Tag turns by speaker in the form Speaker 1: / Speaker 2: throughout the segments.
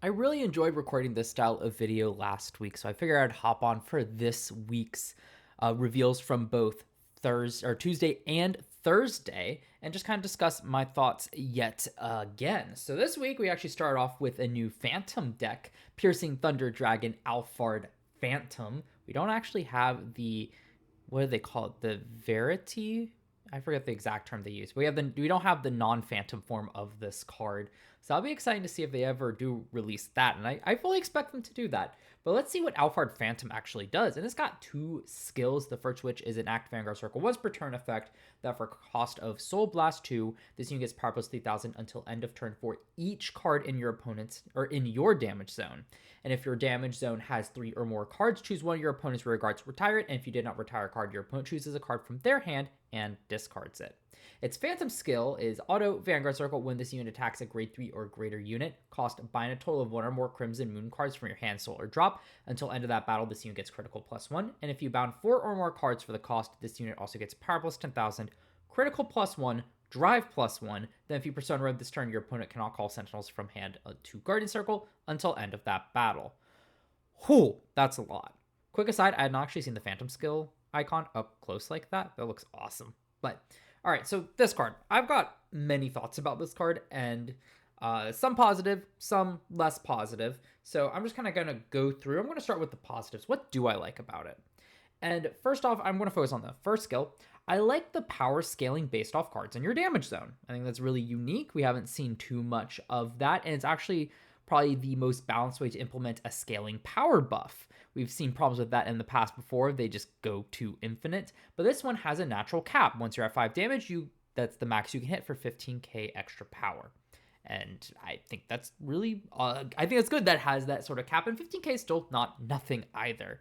Speaker 1: I really enjoyed recording this style of video last week, so I figured I'd hop on for this week's reveals from both Thursday or Tuesday and Thursday, and just kind of discuss my thoughts yet again. So this week we actually start off with a new Phantom deck, Piercing Thunder Dragon Alphard Phantom. We don't actually have the what do they call it? The Verity. I forget the exact term they use. We don't have the non-phantom form of this card. So that'll be exciting to see if they ever do release that. And I fully expect them to do that. But let's see what Alphard Phantom actually does. And it's got two skills. The first which is an Act Vanguard Circle once per turn effect that for cost of Soul Blast 2, this unit gets power plus 3000 until end of turn for each card in your opponent's or in your damage zone. And if your damage zone has 3 or more cards, choose one of your opponent's rear guards to retire it. And if you did not retire a card, your opponent chooses a card from their hand and discards it. Its Phantom skill is Auto Vanguard Circle. When this unit attacks a grade 3 or greater unit, cost bind a total of 1 or more Crimson Moon cards from your hand, soul, or drop. Until end of that battle, this unit gets critical +1. And if you bound 4 or more cards for the cost, this unit also gets power plus 10,000, critical +1, drive +1. Then if you persona road this turn, your opponent cannot call sentinels from hand to Guardian Circle until end of that battle. Whew, that's a lot. Quick aside, I had not actually seen the Phantom skill icon up close like that. That looks awesome. But all right, so this card, I've got many thoughts about this card, and some positive, some less positive. So I'm just kind of going to go through. I'm going to start with the positives. What do I like about it? And first off, I'm going to focus on the first skill. I like the power scaling based off cards in your damage zone. I think that's really unique. We haven't seen too much of that, and it's actually probably the most balanced way to implement a scaling power buff. We've seen problems with that in the past before. They just go to infinite, but this one has a natural cap. Once you're at 5 damage, that's the max you can hit for 15k extra power. And I think that's really, I think it's good that has that sort of cap, and 15k is still not nothing either.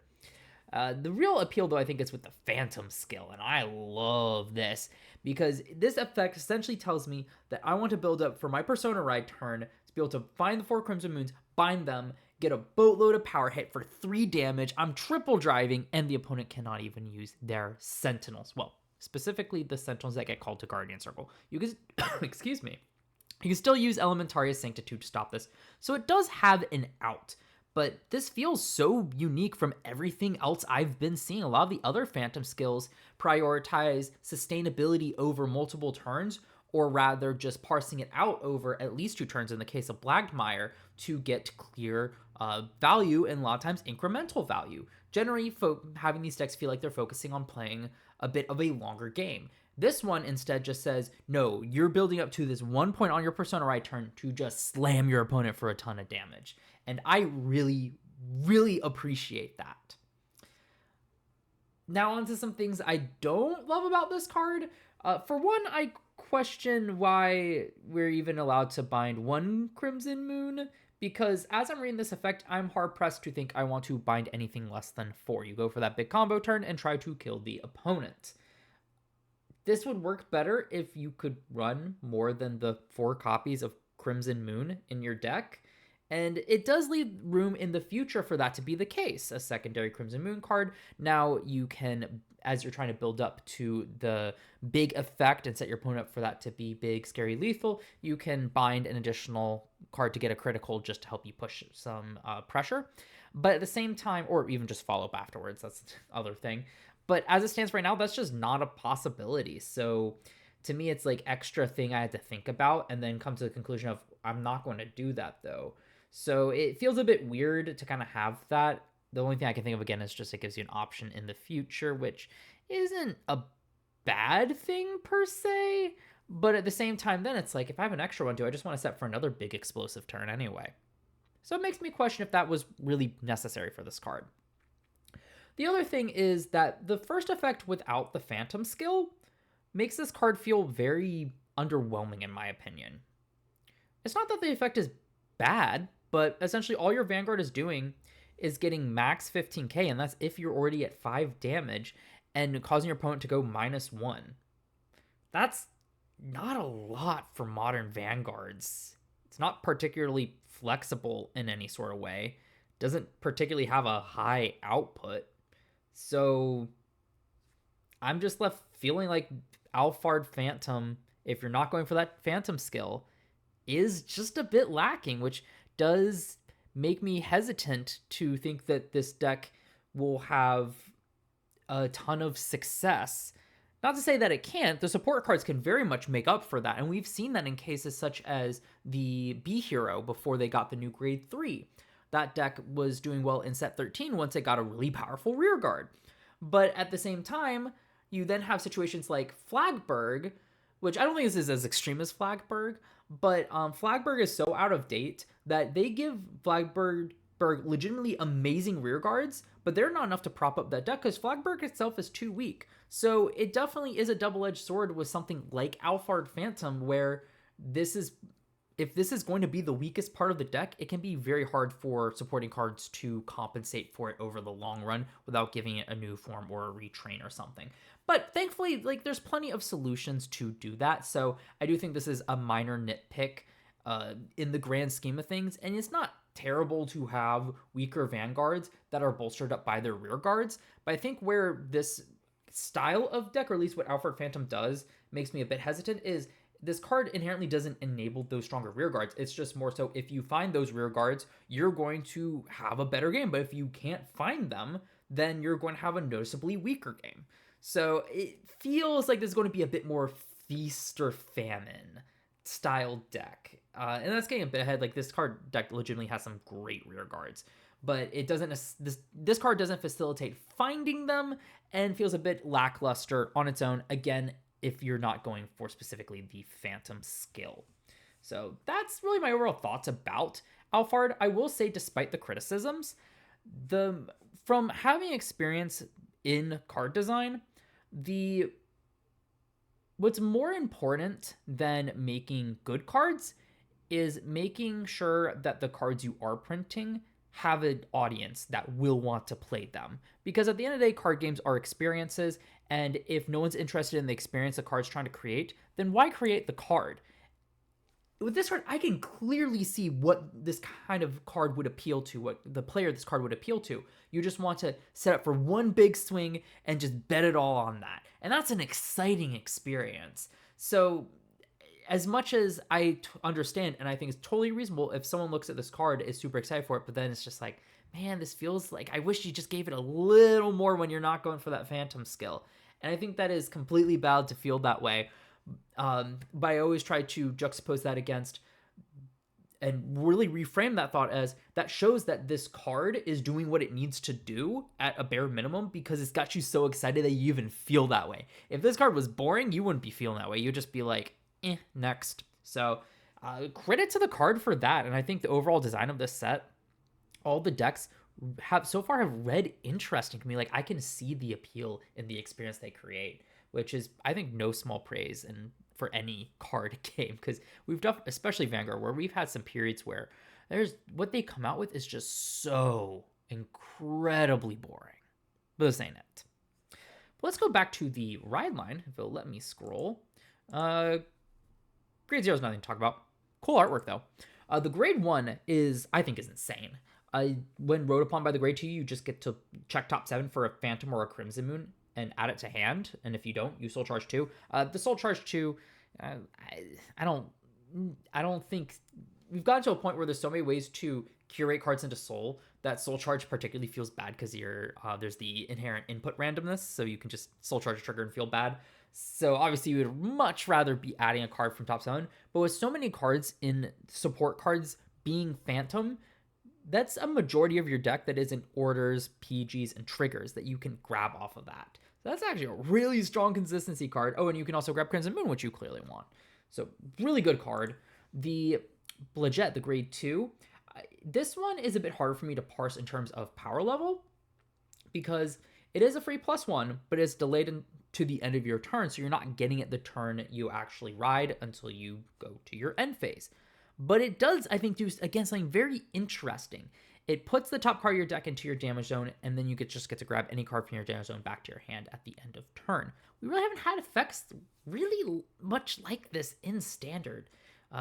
Speaker 1: The real appeal, though, I think is with the Phantom skill, and I love this because this effect essentially tells me that I want to build up for my Persona Ride turn to be able to find the 4 Crimson Moons, bind them, get a boatload of power hit for 3 damage. I'm triple driving, and the opponent cannot even use their Sentinels. Well, specifically the Sentinels that get called to Guardian Circle. You can, excuse me, you can still use Elementaria Sanctitude to stop this, so it does have an out. But this feels so unique from everything else I've been seeing. A lot of the other Phantom skills prioritize sustainability over multiple turns, or rather just parsing it out over at least 2 turns in the case of Blagmire to get clear value, and a lot of times incremental value. Generally, having these decks feel like they're focusing on playing a bit of a longer game. This one instead just says, no, you're building up to this one point on your Persona Ride turn to just slam your opponent for a ton of damage. And I really, really appreciate that. Now on to some things I don't love about this card. For one, I question why we're even allowed to bind 1 Crimson Moon, because as I'm reading this effect, I'm hard-pressed to think I want to bind anything less than 4. You go for that big combo turn and try to kill the opponent. This would work better if you could run more than the 4 copies of Crimson Moon in your deck. And it does leave room in the future for that to be the case. A secondary Crimson Moon card. Now you can, as you're trying to build up to the big effect and set your opponent up for that to be big, scary, lethal, you can bind an additional card to get a critical just to help you push some pressure. But at the same time, or even just follow up afterwards, that's the other thing. But as it stands right now, that's just not a possibility. So to me, it's like extra thing I had to think about and then come to the conclusion of I'm not going to do that though. So it feels a bit weird to kind of have that. The only thing I can think of again is just it gives you an option in the future, which isn't a bad thing per se. But at the same time, then it's like if I have an extra one, do I just want to set for another big explosive turn anyway? So it makes me question if that was really necessary for this card. The other thing is that the first effect without the Phantom skill makes this card feel very underwhelming in my opinion. It's not that the effect is bad, but essentially all your Vanguard is doing is getting max 15k, and that's if you're already at 5 damage and causing your opponent to go -1. That's not a lot for modern Vanguards. It's not particularly flexible in any sort of way. Doesn't particularly have a high output. So I'm just left feeling like Alphard Phantom, if you're not going for that Phantom skill, is just a bit lacking, which does make me hesitant to think that this deck will have a ton of success. Not to say that it can't, the support cards can very much make up for that, and we've seen that in cases such as the Bushiroad before they got the new grade 3. That deck was doing well in set 13 once it got a really powerful rear guard. But at the same time, you then have situations like Flagberg, which I don't think this is as extreme as Flagberg, but Flagberg is so out of date that they give Flagberg legitimately amazing rear guards, but they're not enough to prop up that deck because Flagberg itself is too weak. So it definitely is a double-edged sword with something like Alphard Phantom, where if this is going to be the weakest part of the deck, it can be very hard for supporting cards to compensate for it over the long run without giving it a new form or a retrain or something. But thankfully, like, there's plenty of solutions to do that. So I do think this is a minor nitpick in the grand scheme of things. And it's not terrible to have weaker vanguards that are bolstered up by their rear guards. But I think where this style of deck, or at least what Alphard Phantom does, makes me a bit hesitant is this card inherently doesn't enable those stronger rear guards. It's just more so if you find those rear guards, you're going to have a better game. But if you can't find them, then you're going to have a noticeably weaker game. So it feels like there's going to be a bit more feast or famine style deck. And that's getting a bit ahead. Like, this card deck legitimately has some great rear guards, but it doesn't, this card doesn't facilitate finding them and feels a bit lackluster on its own. Again, if you're not going for specifically the Phantom skill. So that's really my overall thoughts about Alphard. I will say, despite the criticisms, from having experience in card design, what's more important than making good cards is making sure that the cards you are printing have an audience that will want to play them. Because at the end of the day, card games are experiences, and if no one's interested in the experience the card's trying to create, then why create the card? With this card, I can clearly see what this kind of card would appeal to, what the player this card would appeal to. You just want to set up for one big swing and just bet it all on that. And that's an exciting experience. So as much as I understand, and I think it's totally reasonable if someone looks at this card, is super excited for it, but then it's just like, man, this feels like I wish you just gave it a little more when you're not going for that Phantom skill. And I think that is completely valid to feel that way. But I always try to juxtapose that against and really reframe that thought as that shows that this card is doing what it needs to do at a bare minimum because it's got you so excited that you even feel that way. If this card was boring, you wouldn't be feeling that way. You'd just be like, next. So credit to the card for that. And I think the overall design of this set, all the decks have read interesting to me. Like, I can see the appeal in the experience they create, which is, I think, no small praise and for any card game, because we've done, especially Vanguard, where we've had some periods where what they come out with is just so incredibly boring. But this ain't it. But let's go back to the ride line, if it'll let me scroll. Grade 0 is nothing to talk about. Cool artwork, though. The grade 1 I think is insane. When wrote upon by the grade 2, you just get to check top 7 for a Phantom or a Crimson Moon and add it to hand. And if you don't, you Soul Charge 2. The Soul Charge 2, I don't think we've gotten to a point where there's so many ways to curate cards into Soul that Soul Charge particularly feels bad because there's the inherent input randomness, so you can just Soul Charge a trigger and feel bad. So obviously you would much rather be adding a card from top 7, but with so many cards in support cards being Phantom, that's a majority of your deck that isn't orders, PGs, and triggers that you can grab off of that. So that's actually a really strong consistency card. Oh, and you can also grab Crimson Moon, which you clearly want. So really good card. The Blodgett, the grade 2, this one is a bit harder for me to parse in terms of power level because it is a free +1, but it's delayed to the end of your turn, so you're not getting it the turn you actually ride until you go to your end phase. But it does, I think, do, again, something very interesting. It puts the top card of your deck into your damage zone, and then you just get to grab any card from your damage zone back to your hand at the end of turn. We really haven't had effects really much like this in Standard.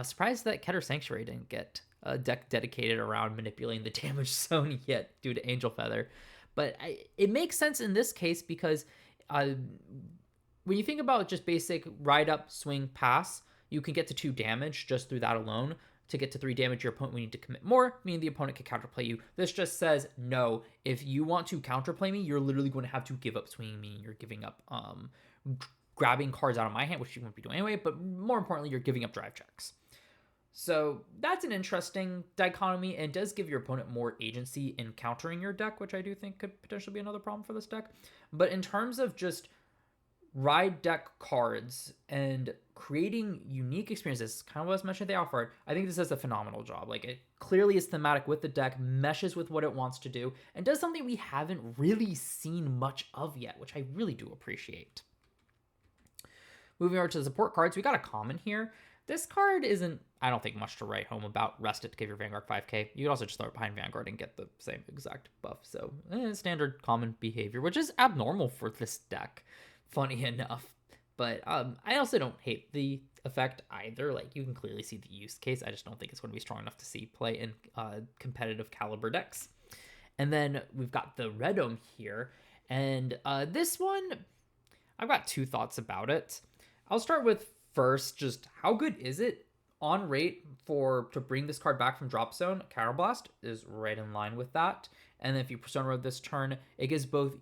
Speaker 1: Surprised that Keter Sanctuary didn't get a deck dedicated around manipulating the damage zone yet due to Angel Feather. But it makes sense in this case because when you think about just basic ride up, swing, pass, you can get to 2 damage just through that alone. to get to 3 damage, your opponent would need to commit more, meaning the opponent can counterplay you. This just says, no, if you want to counterplay me, you're literally going to have to give up swinging me. You're giving up grabbing cards out of my hand, which you won't be doing anyway, but more importantly, you're giving up drive checks. So that's an interesting dichotomy, and does give your opponent more agency in countering your deck, which I do think could potentially be another problem for this deck. But in terms of just ride deck cards and creating unique experiences, kind of what I was mentioning at the outfart, I think this does a phenomenal job. Like, it clearly is thematic with the deck, meshes with what it wants to do, and does something we haven't really seen much of yet, which I really do appreciate. Moving over to the support cards, we got a common here. This card isn't, I don't think, much to write home about. Rest it to give your Vanguard 5k. You could also just throw it behind Vanguard and get the same exact buff. So, standard common behavior, which is abnormal for this deck, funny enough. But I also don't hate the effect either. Like, you can clearly see the use case. I just don't think it's going to be strong enough to see play in competitive caliber decks. And then we've got the Red Dome here. And this one, I've got 2 thoughts about it. I'll start with first, just how good is it on rate to bring this card back from drop zone? Counterblast is right in line with that. And then if you Persona Road this turn, it gives both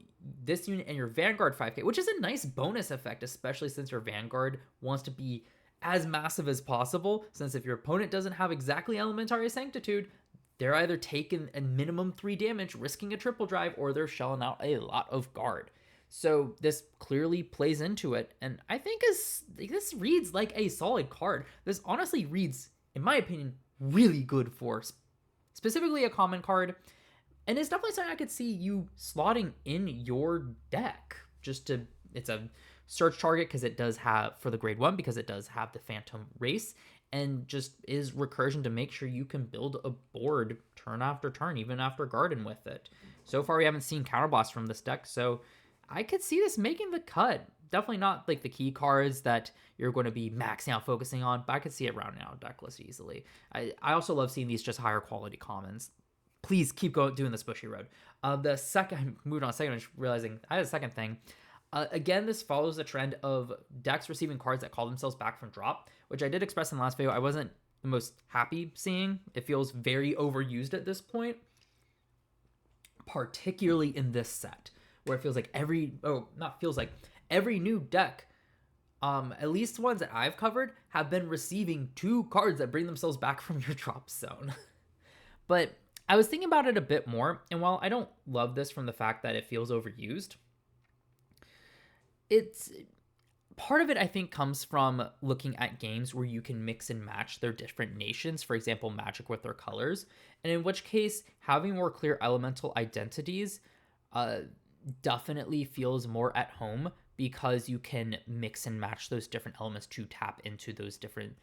Speaker 1: this unit and your Vanguard 5k, which is a nice bonus effect, especially since your Vanguard wants to be as massive as possible. Since if your opponent doesn't have exactly Elementary Sanctitude, they're either taking a minimum 3 damage, risking a triple drive, or they're shelling out a lot of guard. So this clearly plays into it, and I think this reads like a solid card. This honestly reads, in my opinion, really good for specifically a common card, and it's definitely something I could see you slotting in your deck. It's a search target because it does have, for the grade 1, because it does have the Phantom Race, and just is recursion to make sure you can build a board turn after turn, even after Garden with it. So far, we haven't seen Counterblast from this deck, so I could see this making the cut. Definitely not like the key cards that you're going to be maxing out focusing on, but I could see it rounding out a deck list easily. I also love seeing these just higher quality commons. Please keep doing this Bushiroad. The second, I moved on a second, just realizing I had a second thing. Again, this follows the trend of decks receiving cards that call themselves back from drop, which I did express in the last video. I wasn't the most happy seeing. It feels very overused at this point, particularly in this set, where it feels like every new deck, at least ones that I've covered, have been receiving 2 cards that bring themselves back from your drop zone. But I was thinking about it a bit more, and while I don't love this from the fact that it feels overused, it's part of it, I think, comes from looking at games where you can mix and match their different nations, for example, Magic with their colors, and in which case having more clear elemental identities definitely feels more at home, because you can mix and match those different elements to tap into those different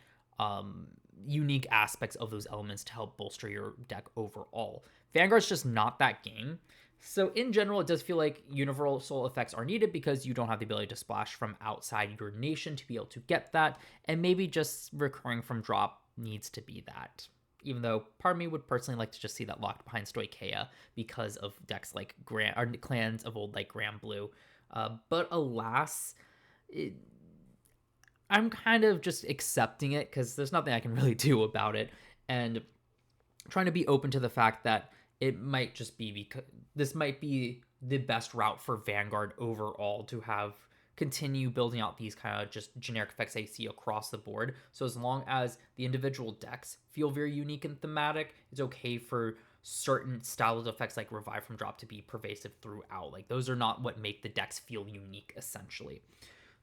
Speaker 1: unique aspects of those elements to help bolster your deck overall. Vanguard's just not that game. So in general, it does feel like universal effects are needed because you don't have the ability to splash from outside your nation to be able to get that, and maybe just recurring from drop needs to be that. Even though part of me would personally like to just see that locked behind Stoicheia because of decks like clans of old like Grand Blue. But alas, I'm kind of just accepting it because there's nothing I can really do about it, and trying to be open to the fact that it might just be because this might be the best route for Vanguard overall to have continue building out these kind of just generic effects I see across the board. So as long as the individual decks feel very unique and thematic, it's okay for certain styles of effects like Revive from Drop to be pervasive throughout. Like, those are not what make the decks feel unique, essentially.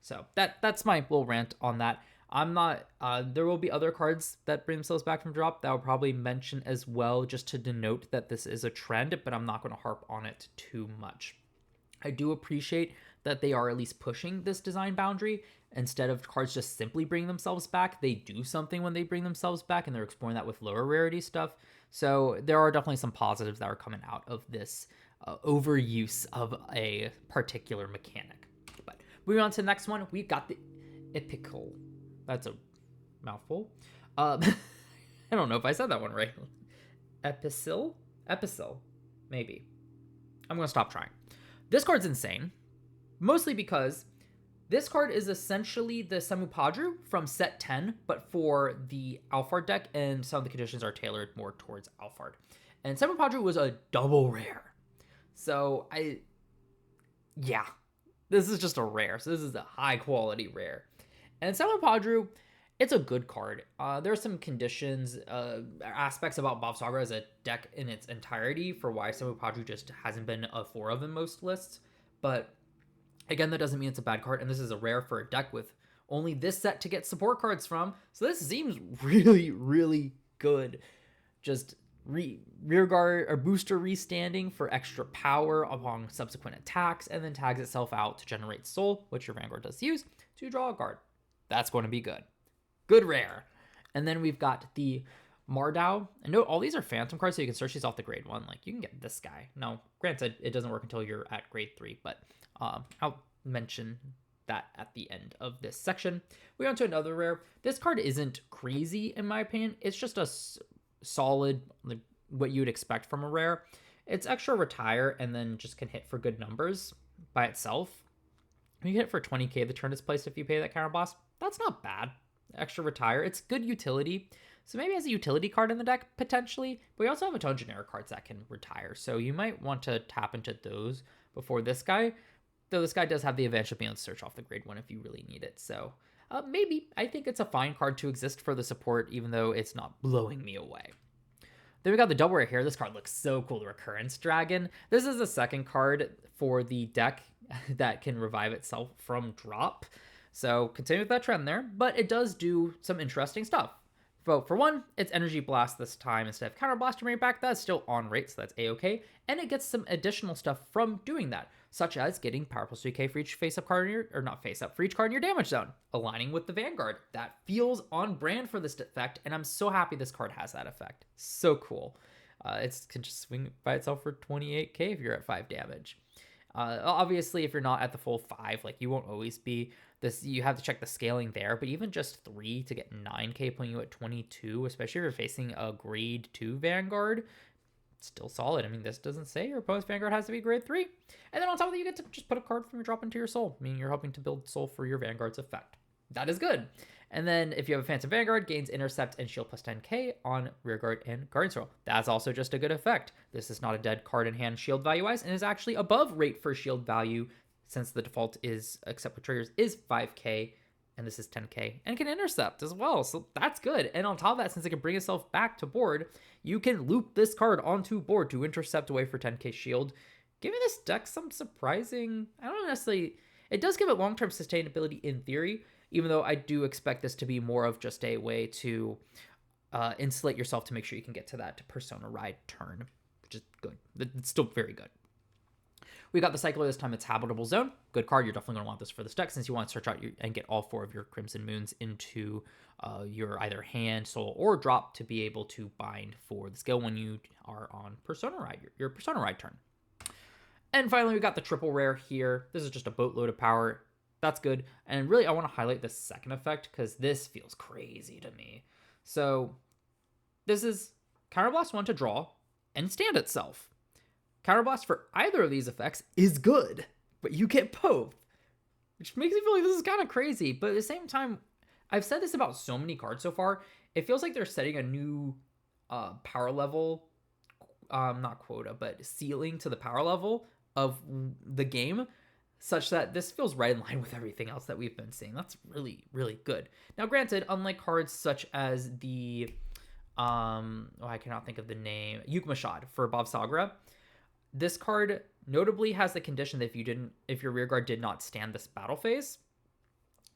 Speaker 1: So that's my little rant on that. I'm not, there will be other cards that bring themselves back from drop that I'll probably mention as well, just to denote that this is a trend, but I'm not going to harp on it too much. I do appreciate that they are at least pushing this design boundary. Instead of cards just simply bring themselves back, they do something when they bring themselves back, and they're exploring that with lower rarity stuff. So there are definitely some positives that are coming out of this overuse of a particular mechanic. But moving on to the next one, we've got the Epical. That's a mouthful. I don't know if I said that one right. Epicil, maybe. I'm going to stop trying. This card's insane, mostly because This card is essentially the Semu from set 10, but for the Alphard deck, and some of the conditions are tailored more towards Alphard. And Semu was a double rare. So yeah, this is just a rare. So this is a high quality rare. And Semu, it's a good card. There are some conditions, aspects about Bob Saga as a deck in its entirety for why Semu just hasn't been a 4 of in most lists. But again, that doesn't mean it's a bad card, and this is a rare for a deck with only this set to get support cards from. So this seems really, really good. Just rear guard or booster restanding for extra power upon subsequent attacks, and then tags itself out to generate soul, which your Vanguard does use to draw a card. That's going to be good. Good rare. And then we've got the Mardau. And note, all these are Phantom cards, so you can search these off the grade 1. Like, you can get this guy. Now, granted, it doesn't work until you're at grade 3, but I'll mention that at the end of this section. We go on to another rare. This card isn't crazy, in my opinion. It's just a solid, like, what you would expect from a rare. It's extra retire, and then just can hit for good numbers by itself. You can hit for 20k the turn it's placed if you pay that counter blast. That's not bad. Extra retire. It's good utility. So maybe as a utility card in the deck, potentially. But we also have a ton of generic cards that can retire. So you might want to tap into those before this guy. Though this guy does have the advantage of being able to search off the grade 1 if you really need it. So maybe. I think it's a fine card to exist for the support, even though it's not blowing me away. Then we got the double rare here. This card looks so cool, the Recurrence Dragon. This is the second card for the deck that can revive itself from drop. So continue with that trend there, but it does do some interesting stuff. So for one, it's Energy Blast this time instead of Counter Blast to bring it back. That's still on rate, so that's A-okay. And it gets some additional stuff from doing that, such as getting Power plus 3k for each face-up card in your, or not face-up, for each card in your damage zone, aligning with the Vanguard. That feels on brand for this effect, and I'm so happy this card has that effect. So cool. It can just swing by itself for 28k if you're at 5 damage. Obviously, if you're not at the full 5, like, you won't always be. This, you have to check the scaling there, but even just 3 to get 9k putting you at 22, especially if you're facing a grade 2 Vanguard, still solid. I mean, this doesn't say your opponent's Vanguard has to be grade 3. And then on top of that, you get to just put a card from your drop into your soul, meaning you're helping to build soul for your Vanguard's effect. That is good. And then if you have a Phantom Vanguard, gains Intercept and Shield plus 10k on Rearguard and Guardian Scroll. That's also just a good effect. This is not a dead card in hand shield value-wise, and is actually above rate for shield value, since the default is, except for triggers, is 5k, and this is 10k, and can intercept as well, so that's good. And on top of that, since it can bring itself back to board, you can loop this card onto board to intercept away for 10k shield, giving this deck some surprising, I don't necessarily, it does give it long-term sustainability in theory, even though I do expect this to be more of just a way to insulate yourself to make sure you can get to that Persona Ride turn, which is good. It's still very good. We got the Cycler this time. It's Habitable Zone. Good card. You're definitely going to want this for this deck, since you want to search out and get all 4 of your Crimson Moons into your either hand, soul, or drop to be able to bind for the skill when you are on Persona Ride, your Persona Ride turn. And finally, we got the triple rare here. This is just a boatload of power. That's good. And really, I want to highlight the second effect, because this feels crazy to me. So this is Counterblast 1 to draw and stand itself. Counterblast for either of these effects is good, but you get both, which makes me feel like this is kind of crazy. But at the same time, I've said this about so many cards so far. It feels like they're setting a new power level, not quota, but ceiling to the power level of the game, such that this feels right in line with everything else that we've been seeing. That's really, really good. Now, granted, unlike cards such as the, I cannot think of the name, Yukmashad for Bob Sagra, this card notably has the condition that if your rearguard did not stand this battle phase,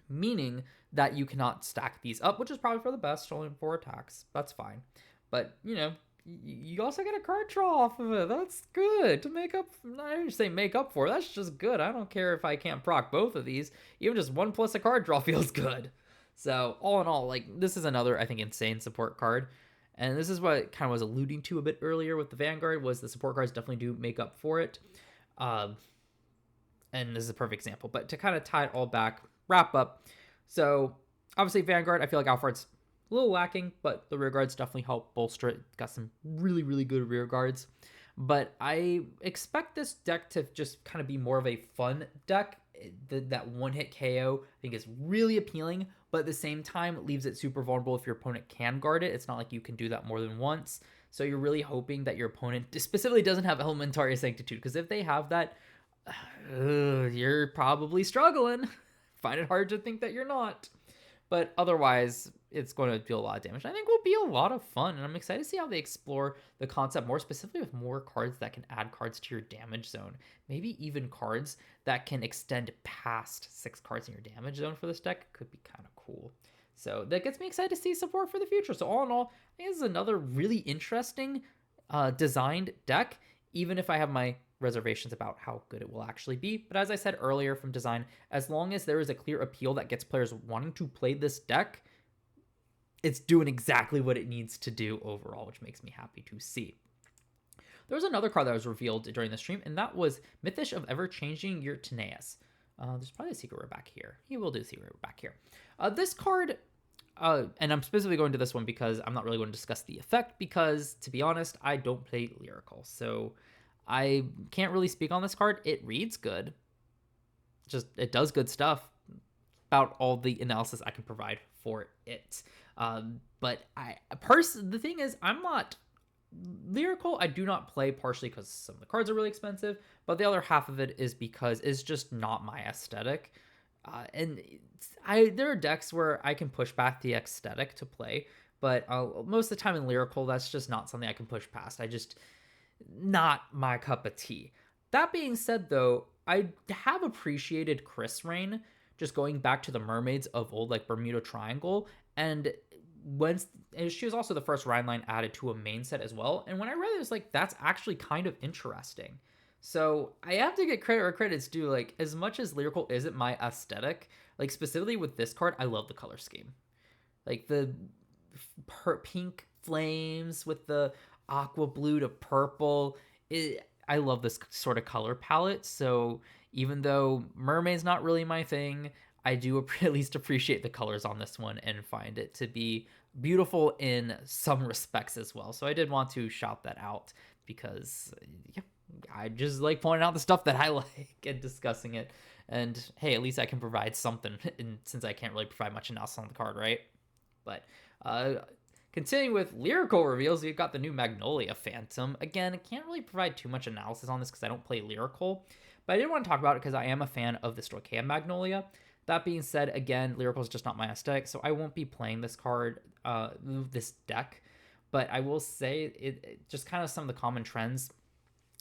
Speaker 1: meaning that you cannot stack these up, which is probably for the best, only 4 attacks. That's fine. But, you know, you also get a card draw off of it. That's good to make up. I didn't say make up for. That's just good. I don't care if I can't proc both of these. Even just 1 plus a card draw feels good. So all in all, like, this is another, I think, insane support card. And this is what I kind of was alluding to a bit earlier with the Vanguard, was the support cards definitely do make up for it. And this is a perfect example. But to kind of tie it all back, wrap up. So obviously Vanguard, I feel like Alphard's a little lacking, but the rear guards definitely help bolster it. Got some really, really good rear guards. But I expect this deck to just kind of be more of a fun deck that one-hit KO, I think, is really appealing, but at the same time, it leaves it super vulnerable if your opponent can guard it. It's not like you can do that more than once. So you're really hoping that your opponent specifically doesn't have Elementary Sanctitude, because if they have that, you're probably struggling. Find it hard to think that you're not. But otherwise, it's going to deal a lot of damage. I think will be a lot of fun, and I'm excited to see how they explore the concept more specifically with more cards that can add cards to your damage zone. Maybe even cards that can extend past 6 cards in your damage zone for this deck could be kind of cool. So that gets me excited to see support for the future. So all in all, I think this is another really interesting designed deck, even if I have my reservations about how good it will actually be. But as I said earlier from design, as long as there is a clear appeal that gets players wanting to play this deck, it's doing exactly what it needs to do overall, which makes me happy to see. There was another card that was revealed during the stream, and that was Mythish of Ever-Changing Your Tineas. There's probably a secret rare back here. He will do a secret rare back here. This card, and I'm specifically going to this one because I'm not really going to discuss the effect because, to be honest, I don't play Lyrical. So I can't really speak on this card. It reads good. Just, it does good stuff. About all the analysis I can provide for it. But the thing is, I'm not Lyrical. I do not play partially because some of the cards are really expensive, but the other half of it is because it's just not my aesthetic. And there are decks where I can push back the aesthetic to play, but most of the time in Lyrical, that's just not something I can push past. Not my cup of tea. That being said, though, I have appreciated Chris Rain, just going back to the mermaids of old, like Bermuda Triangle, and she was also the first Rhineline added to a main set as well. And when I read it, it was like, that's actually kind of interesting. So I have to get credit where credit's due. Like, as much as Lyrical isn't my aesthetic, like specifically with this card, I love the color scheme. Like the pink flames with the aqua blue to purple. I love this sort of color palette. So even though mermaid's not really my thing, I do at least appreciate the colors on this one and find it to be beautiful in some respects as well. So I did want to shout that out because I just like pointing out the stuff that I like and discussing it. And hey, at least I can provide something since I can't really provide much analysis on the card, right? But continuing with Lyrical reveals, we've got the new Magnolia Phantom. Again, I can't really provide too much analysis on this because I don't play Lyrical, but I did want to talk about it because I am a fan of the Stoicheia Magnolia. That being said, again, Lyrical is just not my aesthetic, so I won't be playing this card, this deck, but I will say it just kind of some of the common trends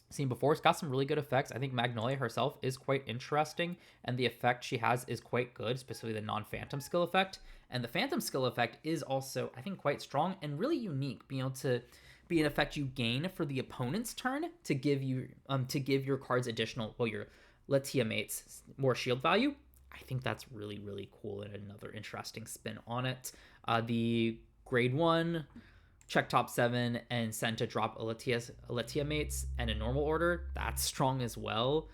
Speaker 1: seen before. It's got some really good effects. I think Magnolia herself is quite interesting, and the effect she has is quite good, specifically the non-Phantom skill effect. And the Phantom skill effect is also, I think, quite strong and really unique, being able to be an effect you gain for the opponent's turn to give your cards additional, your Latia mates more shield value. I think that's really, really cool and another interesting spin on it. The grade 1 check top 7 and send to drop Latia mates and a normal order, that's strong as well.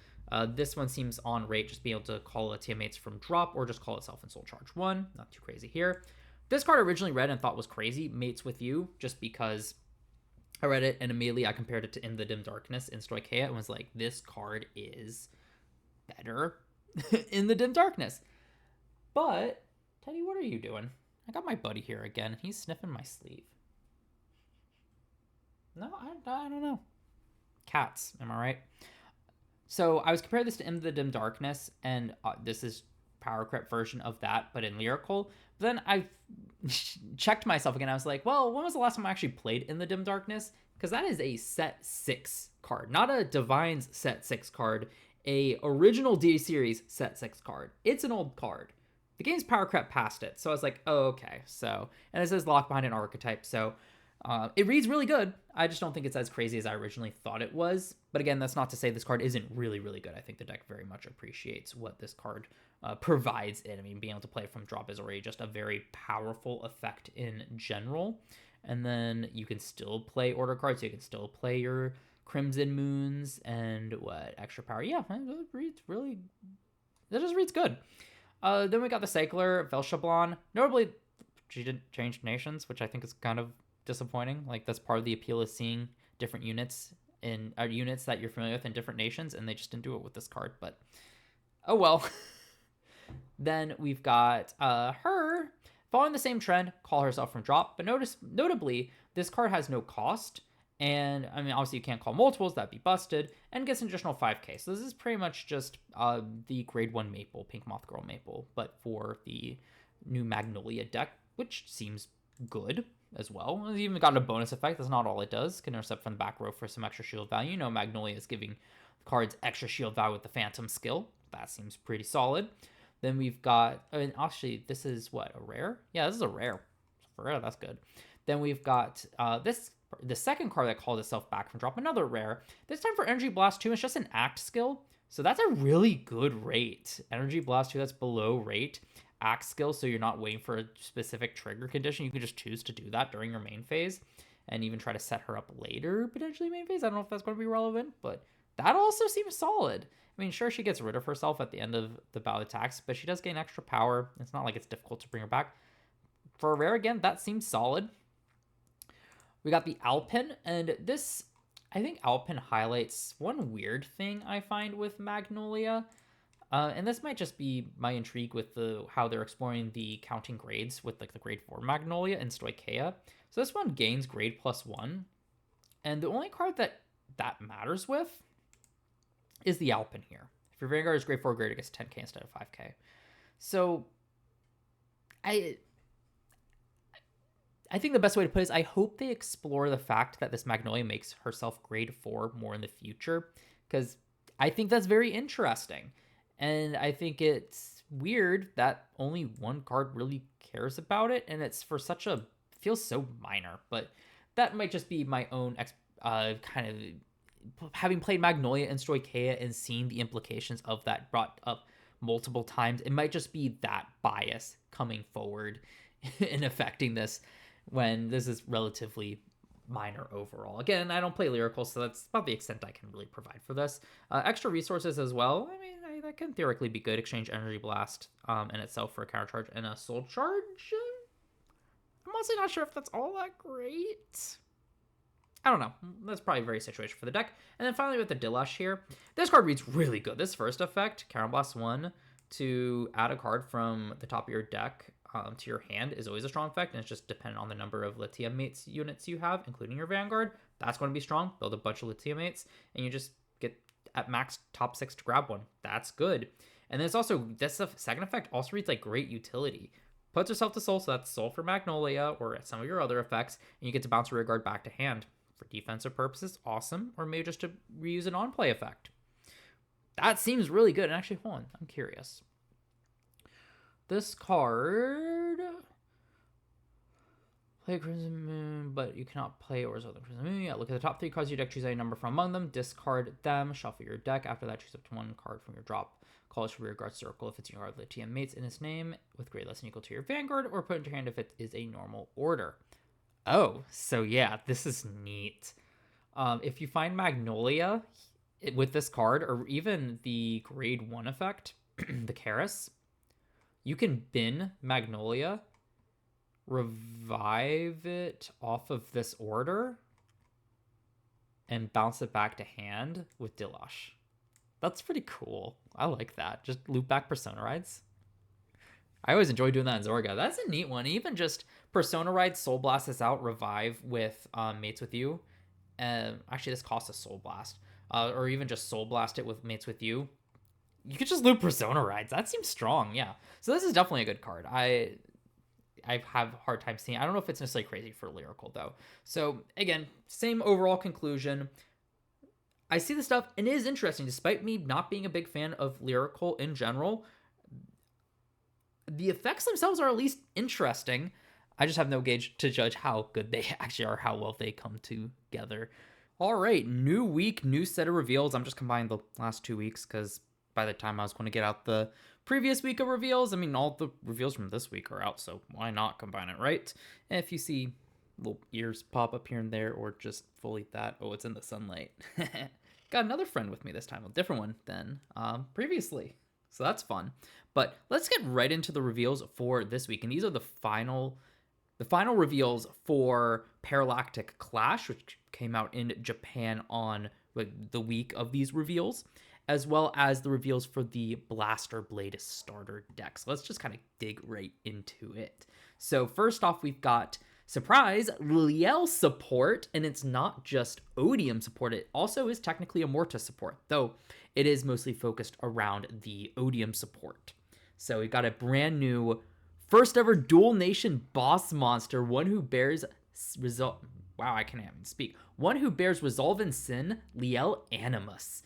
Speaker 1: This one seems on rate, just being able to call Latia mates from drop or just call itself in Soul Charge 1. Not too crazy here. This card originally read and thought was crazy, Mates with You, just because I read it and immediately I compared it to In the Dim Darkness in Stoicheia and was like, this card is better in the Dim Darkness. But, Teddy, what are you doing? I got my buddy here again. He's sniffing my sleeve. No, I don't know. Cats, am I right? So I was comparing this to In the Dim Darkness, and this is Power Creep version of that, but in Lyrical. But then I checked myself again. I was like, well, when was the last time I actually played In the Dim Darkness? Because that is a set 6 card, not a Divine's set 6 card, a original D series set 6 card. It's an old card. The game's Power Crept past it, so I was like, oh, okay. So, and it says locked behind an archetype, so it reads really good. I just don't think it's as crazy as I originally thought it was. But again, that's not to say this card isn't really, really good. I think the deck very much appreciates what this card provides it. I mean, being able to play it from drop is already just a very powerful effect in general. And then you can still play order cards. So you can still play your Crimson Moons and what extra power. Yeah, it reads really. It just reads good. Then we got the Cycler Velshablon. Notably, she didn't change nations, which I think is kind of disappointing. Like, that's part of the appeal is seeing different units in units that you're familiar with in different nations, and they just didn't do it with this card. But Oh well. Then we've got her following the same trend, call herself from drop. But notably, this card has no cost. And I mean, obviously, you can't call multiples, that'd be busted, and gets an additional 5k. So this is pretty much just the grade 1 Maple, Pink Moth Girl Maple, but for the new Magnolia deck, which seems good as well. It's even got a bonus effect. That's not all it does. Can intercept from the back row for some extra shield value. You know, Magnolia is giving cards extra shield value with the Phantom skill. That seems pretty solid. Then we've got, and actually, this is what, a rare? Yeah, this is a rare. For rare, that's good. Then we've got the second card that calls itself back from drop, another rare. This time for Energy Blast 2, it's just an act skill. So that's a really good rate. Energy Blast 2, that's below rate. Act skill, so you're not waiting for a specific trigger condition. You can just choose to do that during your main phase and even try to set her up later, potentially main phase. I don't know if that's going to be relevant, but that also seems solid. I mean, sure, she gets rid of herself at the end of the battle attacks, but she does gain extra power. It's not like it's difficult to bring her back. For a rare, again, that seems solid. We got the Alpin, and this, I think Alpin highlights one weird thing I find with Magnolia. And this might just be my intrigue with how they're exploring the counting grades with like the grade 4 Magnolia and Stoicheia. So this one gains grade +1. And the only card that matters with is the Alpin here. If your Vanguard is grade 4 grade, it gets 10k instead of 5k. So I think the best way to put it is I hope they explore the fact that this Magnolia makes herself grade 4 more in the future, because I think that's very interesting. And I think it's weird that only one card really cares about it, and it's for such a, feels so minor. But that might just be my own kind of, having played Magnolia and Stoicheia and seen the implications of that brought up multiple times. It might just be that bias coming forward and affecting this, when this is relatively minor overall. Again, I don't play Lyrical, so that's about the extent I can really provide for this. Extra resources as well. I mean, that can theoretically be good. Exchange Energy Blast in itself for a counter charge and a Soul Charge. I'm honestly not sure if that's all that great. I don't know. That's probably very situation for the deck. And then finally with the Dilash here, this card reads really good. This first effect, Counter Blast 1, to add a card from the top of your deck to your hand is always a strong effect, and it's just dependent on the number of Lithium Mates units you have, including your Vanguard. That's going to be strong. Build a bunch of Lithium Mates, and you just get at max top 6 to grab one. That's good. And then it's also, this second effect also reads like great utility. Puts herself to soul, so that's soul for Magnolia or some of your other effects, and you get to bounce a rear guard back to hand. For defensive purposes, awesome. Or maybe just to reuse an on-play effect. That seems really good. And actually, hold on, I'm curious. This card, play Crimson Moon, but you cannot play or other Crimson Moon. Yeah, look at the top 3 cards of your deck, choose a number from among them, discard them, shuffle your deck. After that, choose up to 1 card from your drop. Call it rear guard circle if it's your Lithium Mates in its name, with grade less than equal to your Vanguard, or put it into your hand if it is a normal order. Oh, so yeah, this is neat. If you find Magnolia with this card, or even the grade 1 effect, the Karis, you can bin Magnolia, revive it off of this order, and bounce it back to hand with Dilash. That's pretty cool. I like that. Just loop back Persona Rides. I always enjoy doing that in Zorga. That's a neat one. Even just Persona Ride, Soul Blast this out, revive with Mates with You. Actually, this costs a Soul Blast. Or even just Soul Blast it with Mates with You. You could just loop Persona Rides. That seems strong, yeah. So this is definitely a good card. I have a hard time seeing. I don't know if it's necessarily crazy for Lyrical, though. So, again, same overall conclusion. I see the stuff, and it is interesting. Despite me not being a big fan of Lyrical in general, the effects themselves are at least interesting. I just have no gauge to judge how good they actually are, how well they come together. All right, new week, new set of reveals. I'm just combining the last 2 weeks because by the time I was going to get out the previous week of reveals, I mean, all the reveals from this week are out, so why not combine it, right? And if you see little ears pop up here and there, or just fully that, oh, it's in the sunlight. Got another friend with me this time, a different one than previously. So that's fun. But let's get right into the reveals for this week. And these are the final reveals for Paralactic Clash, which came out in Japan on the week of these reveals. as well as the reveals for the Blaster Blade starter deck. So let's just kind of dig right into it. So first off, we've got, surprise, Liel support, and it's not just Odium support, it also is technically Amorta support, though it is mostly focused around the Odium support. So we've got a brand new first ever dual nation boss monster, one who bears Resolve. Wow, I can't even speak. One who bears Resolve and Sin, Liel Animus.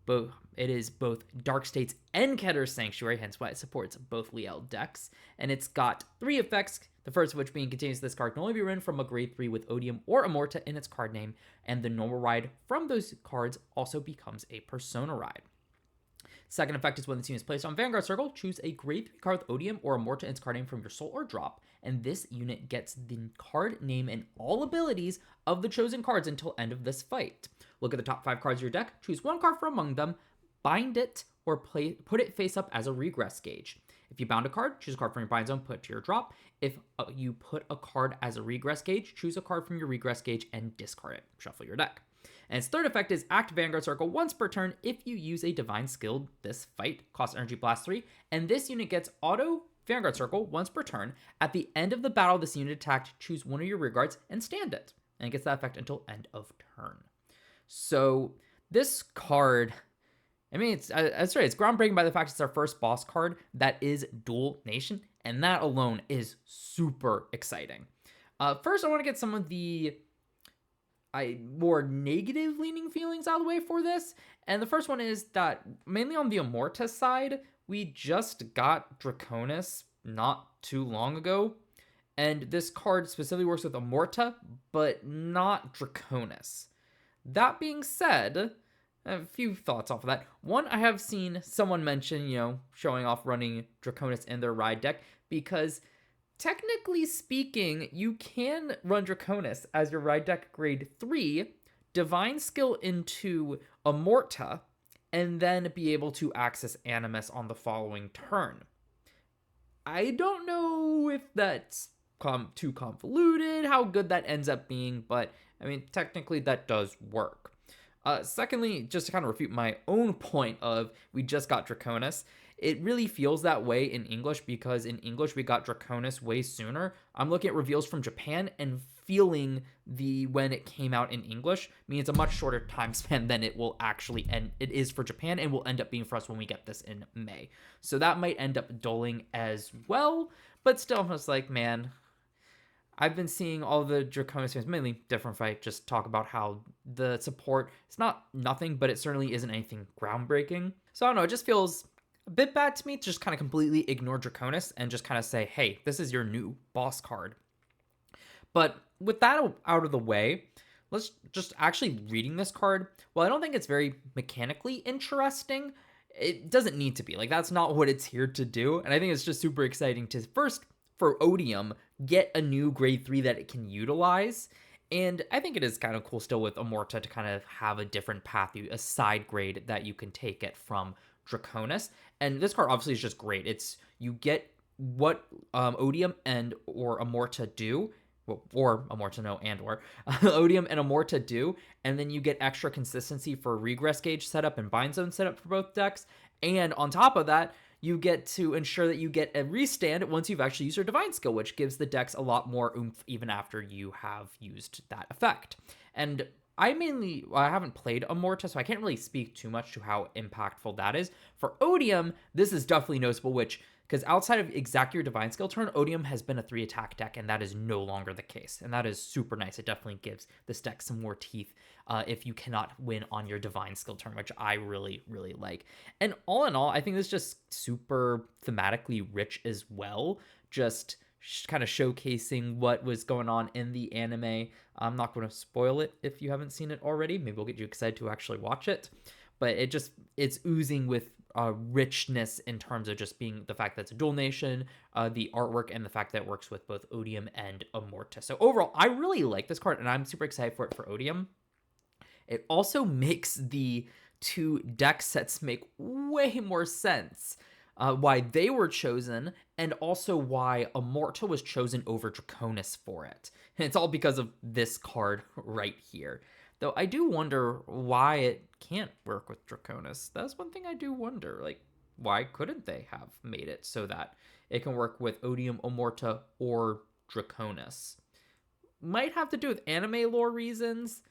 Speaker 1: It is both Dark States and Ketter's Sanctuary, hence why it supports both Liel decks. And it's got 3 effects, the first of which being continues this card can only be written from a grade 3 with Odium or Amorta in its card name, and the normal ride from those cards also becomes a Persona ride. Second effect is when this unit is placed on Vanguard Circle, choose a grade 3 card with Odium or Amorta in its card name from your soul or drop, and this unit gets the card name and all abilities of the chosen cards until end of this fight. Look at the top 5 cards of your deck, choose 1 card from among them, bind it, or put it face up as a regress gauge. If you bound a card, choose a card from your bind zone, put it to your drop. If you put a card as a regress gauge, choose a card from your regress gauge and discard it. Shuffle your deck. And its third effect is act Vanguard Circle once per turn if you use a Divine Skill this fight, cost Energy Blast 3, and this unit gets auto Vanguard Circle once per turn. At the end of the battle this unit attacked, choose one of your rear guards and stand it. And it gets that effect until end of turn. So this card, I mean, that's right, it's groundbreaking by the fact it's our first boss card that is dual nation, and that alone is super exciting. First, I want to get some of the more negative leaning feelings out of the way for this. And the first one is that mainly on the Amorta side, we just got Draconis not too long ago. And this card specifically works with Amorta, but not Draconis. That being said, a few thoughts off of that. One, I have seen someone mention, showing off running Draconis in their ride deck because technically speaking, you can run Draconis as your ride deck grade 3, Divine Skill into Amorta, and then be able to access Animus on the following turn. I don't know if that's too convoluted, how good that ends up being, but I mean, technically that does work. Secondly, just to kind of refute my own point of we just got Draconis, it really feels that way in English because in English we got Draconis way sooner. I'm looking at reveals from Japan and feeling when it came out in English, means it's a much shorter time span than it will actually end. It is for Japan and will end up being for us when we get this in May. So that might end up dulling as well, but still I'm just like, man, I've been seeing all the Draconis fans, mainly Different Fight, just talk about how the support, it's not nothing, but it certainly isn't anything groundbreaking. So I don't know, it just feels a bit bad to me to just kind of completely ignore Draconis and just kind of say, hey, this is your new boss card. But with that out of the way, let's just actually reading this card. Well, I don't think it's very mechanically interesting. It doesn't need to be. Like, that's not what it's here to do. And I think it's just super exciting to first, for Odium, get a new grade 3 that it can utilize. And I think it is kind of cool still with Amorta to kind of have a different path, a side grade that you can take it from Draconis. And this card obviously is just great. You get what Odium and or Amorta do, or Amorta no and or Odium and Amorta do, and then you get extra consistency for regress gauge setup and bind zone setup for both decks. And on top of that, you get to ensure that you get a restand once you've actually used your Divine Skill, which gives the decks a lot more oomph even after you have used that effect. And I haven't played Amorta, so I can't really speak too much to how impactful that is. For Odium, this is definitely noticeable, because outside of exact your Divine Skill turn, Odium has been a 3-attack deck, and that is no longer the case. And that is super nice. It definitely gives this deck some more teeth if you cannot win on your Divine Skill turn, which I really, really like. And all in all, I think this is just super thematically rich as well. Just kind of showcasing what was going on in the anime. I'm not going to spoil it if you haven't seen it already. Maybe we'll get you excited to actually watch it. But it's oozing with richness in terms of just being the fact that it's a dual nation, the artwork, and the fact that it works with both Odium and Amorta. So overall, I really like this card, and I'm super excited for it for Odium. It also makes the two deck sets make way more sense. Why they were chosen, and also why Amorta was chosen over Draconis for it. And it's all because of this card right here. Though I do wonder why it can't work with Draconis. That's one thing I do wonder. Like, why couldn't they have made it so that it can work with Odium, Omorta, or Draconis? Might have to do with anime lore reasons,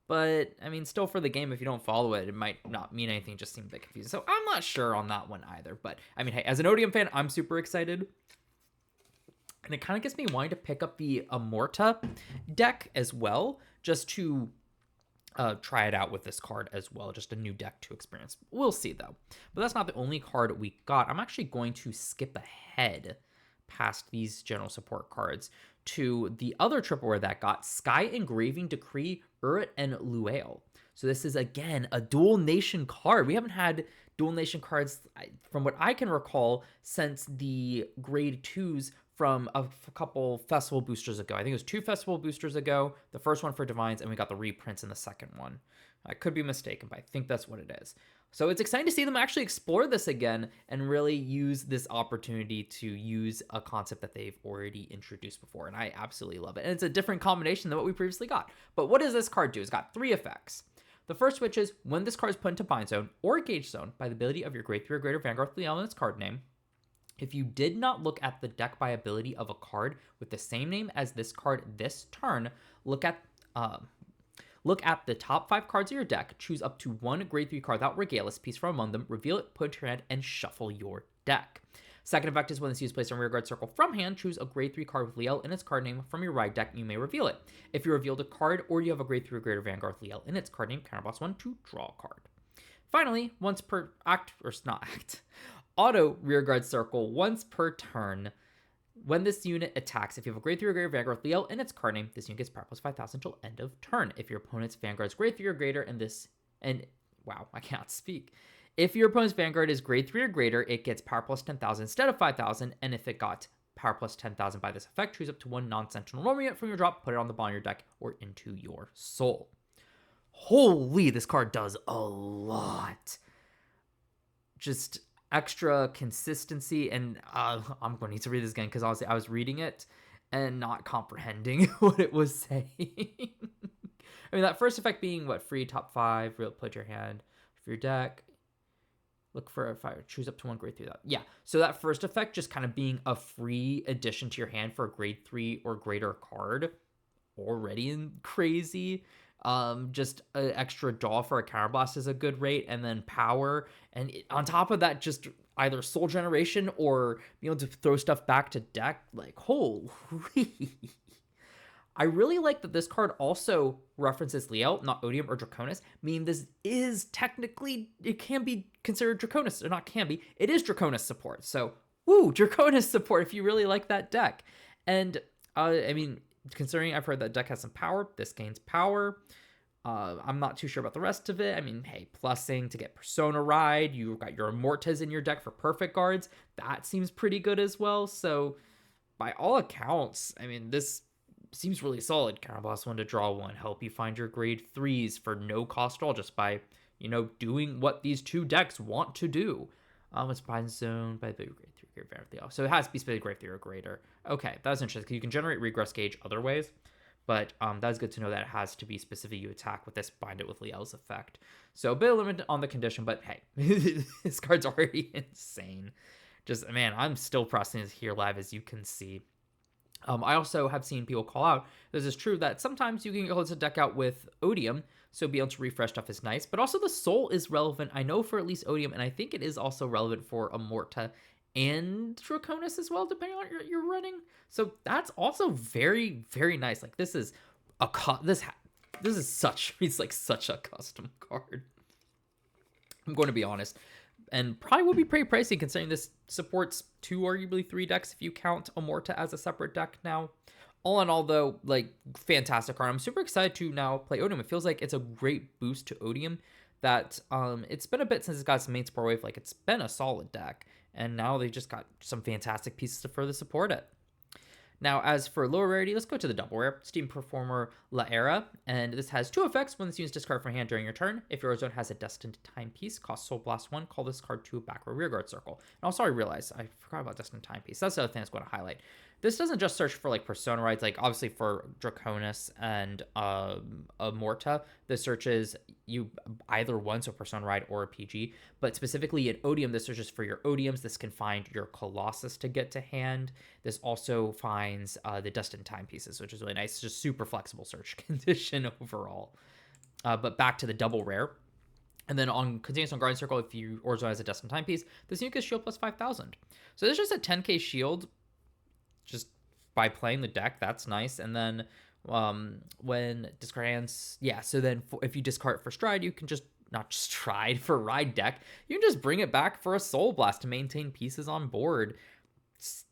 Speaker 1: but I mean, still for the game, if you don't follow it, it might not mean anything. It just seems a bit confusing. So I'm not sure on that one either. But I mean, hey, as an Odium fan, I'm super excited. And it kind of gets me wanting to pick up the Amorta deck as well, just to try it out with this card as well. Just a new deck to experience. We'll see, though. But that's not the only card we got. I'm actually going to skip ahead past these general support cards to the other triple rare that got Sky Engraving Decree, Urut, and Luale. So this is, again, a dual nation card. We haven't had dual nation cards, from what I can recall, since the grade 2s from a couple festival boosters ago. I think it was 2 festival boosters ago, the first one for Divines, and we got the reprints in the second one. I could be mistaken, but I think that's what it is. So it's exciting to see them actually explore this again and really use this opportunity to use a concept that they've already introduced before. And I absolutely love it. And it's a different combination than what we previously got. But what does this card do? It's got 3 effects. The first, which is when this card is put into Bind Zone or Gauge Zone by the ability of your Grade 3 or greater Vanguard Liel in its card name, if you did not look at the deck by ability of a card with the same name as this card this turn, look at the top 5 cards of your deck, choose up to 1 grade 3 card without Regalis piece from among them, reveal it, put it to your hand, and shuffle your deck. Second effect is when this is placed in rearguard circle from hand, choose a grade 3 card with Liel in its card name from your ride deck, and you may reveal it. If you revealed a card or you have a grade 3 or greater Vanguard Liel in its card name, counterblast 1 to draw a card. Finally, once per auto rearguard circle once per turn. When this unit attacks, if you have a grade 3 or greater Vanguard Liel in its card name, this unit gets power plus 5,000 until end of turn. If your opponent's Vanguard's grade 3 or greater wow, I can't speak. If your opponent's Vanguard is grade 3 or greater, it gets power plus 10,000 instead of 5,000, and if it got power plus 10,000 by this effect, choose up to 1 non-sentinel normal unit from your drop, put it on the bottom of your deck or into your soul. Holy, this card does a lot. Just extra consistency, and I'm going to need to read this again because honestly I was reading it and not comprehending what it was saying. I mean, that first effect being what, free top 5, real put your hand for your deck, look for a fire, choose up to 1 grade 3. Yeah, so that first effect just kind of being a free addition to your hand for a grade 3 or greater card, already crazy. Just an extra draw for a counterblast is a good rate, and then power, and on top of that, just either soul generation or being able to throw stuff back to deck. Like, holy. I really like that this card also references Liel, not Odium or Draconis, meaning this is technically, it can be considered Draconis, or not can be, it is Draconis support. So, woo, Draconis support if you really like that deck. And, I mean, considering I've heard that deck has some power, this gains power. I'm not too sure about the rest of it. I mean, hey, plussing to get Persona Ride. You've got your Immortas in your deck for perfect guards. That seems pretty good as well. So, by all accounts, I mean, this seems really solid. Counterblast 1 to draw 1. Help you find your grade 3s for no cost at all, just by, doing what these 2 decks want to do. It's Bind Zone by the grade 3 or greater. So it has to be specific grade 3 or greater. Okay, that's interesting, because you can generate regress gauge other ways, but that's good to know that it has to be specific you attack with this, bind it with Liel's effect. So a bit limited on the condition, but hey, this card's already insane. Just, man, I'm still processing this here live, as you can see. I also have seen people call out, this is true, that sometimes you can close a deck out with Odium, so being able to refresh stuff is nice, but also the Soul is relevant, I know, for at least Odium, and I think it is also relevant for Amorta and Draconis as well, depending on what you're running. So that's also very, very nice. Like, this is such a custom card. I'm going to be honest. And probably will be pretty pricey, considering this supports 2, arguably 3 decks if you count Amorta as a separate deck now. All in all, though, like, fantastic card. I'm super excited to now play Odium. It feels like it's a great boost to Odium that it's been a bit since it's got some main support wave. Like, it's been a solid deck, and now they just got some fantastic pieces to further support it. Now, as for lower rarity, let's go to the double rare, Steam Performer La Era, and this has 2 effects. When this unit is discarded from hand during your turn, if your zone has a Destined Timepiece, cost Soul Blast 1, call this card to a back row rearguard circle. And also, I realized I forgot about Destined Timepiece. That's the other thing I was going to highlight. this doesn't just search for like persona rides, like obviously for Draconis and Morta, this searches you either one, so persona ride or a PG, but specifically in Odium, this searches for your Odiums. This can find your Colossus to get to hand. This also finds the Dust and Time pieces, which is really nice. It's just super flexible search condition overall. But back to the double rare. And then on continuous on Guardian Circle, if you Orzo has a Dust and Time piece, this unit gets shield plus 5,000. So there's just a 10k shield just by playing the deck. That's nice. And then when discards, yeah, so then if you discard for Stride, you can just not just Stride for Ride deck, you can just bring it back for a Soul Blast to maintain pieces on board.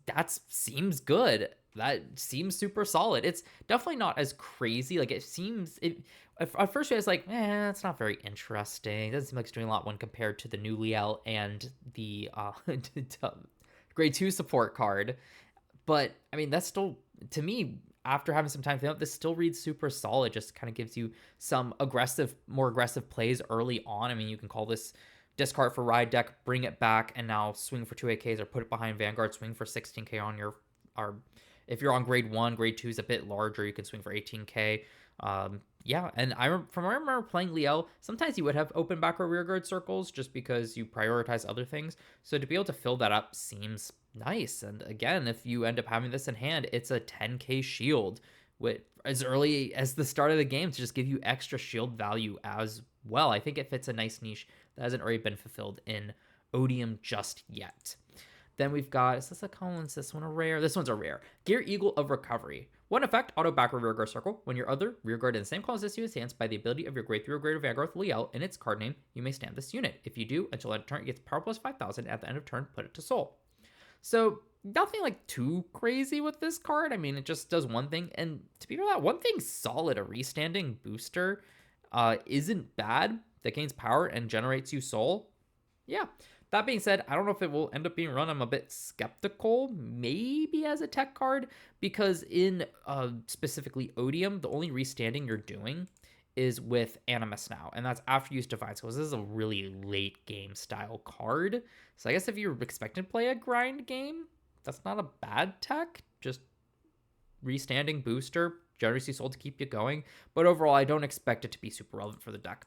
Speaker 1: That seems good. That seems super solid. It's definitely not as crazy. Like it seems, at first I was like, it's not very interesting. It doesn't seem like it's doing a lot when compared to the new Liel and the grade 2 support card. But I mean, that's still, to me, after having some time to think, this still reads super solid. Just kind of gives you some more aggressive plays early on. I mean, you can call this discard for Ride deck, bring it back, and now swing for 2 AKs or put it behind Vanguard, swing for 16k on your, if you're on grade 1, grade 2 is a bit larger, you can swing for 18k. Yeah, and I remember playing Liel, sometimes you would have open back or rear guard circles just because you prioritize other things. So to be able to fill that up seems nice. And again, if you end up having this in hand, it's a 10k shield with as early as the start of the game to just give you extra shield value as well. I think it fits a nice niche that hasn't already been fulfilled in Odium just yet. Then we've got, is this a common? Is this one a rare? This one's a rare. Gear Eagle of Recovery. One effect, auto back or rear guard circle. When your other rear guard in the same column as this unit stands by the ability of your grade 3 or greater Vanguard with Liel in its card name, you may stand this unit. If you do, until end of turn, it gets power plus 5,000. At the end of turn, put it to soul. So nothing like too crazy with this card. I mean, it just does one thing. And to be real, one thing's solid. A restanding booster isn't bad. That gains power and generates you soul. Yeah. That being said, I don't know if it will end up being run. I'm a bit skeptical, maybe as a tech card, because in specifically Odium, the only restanding you're doing is with Animus now, and that's after you use Divine Skills. This is a really late game style card. So I guess if you're expecting to play a grind game, that's not a bad tech. Just restanding booster, generously sold to keep you going. But overall, I don't expect it to be super relevant for the deck.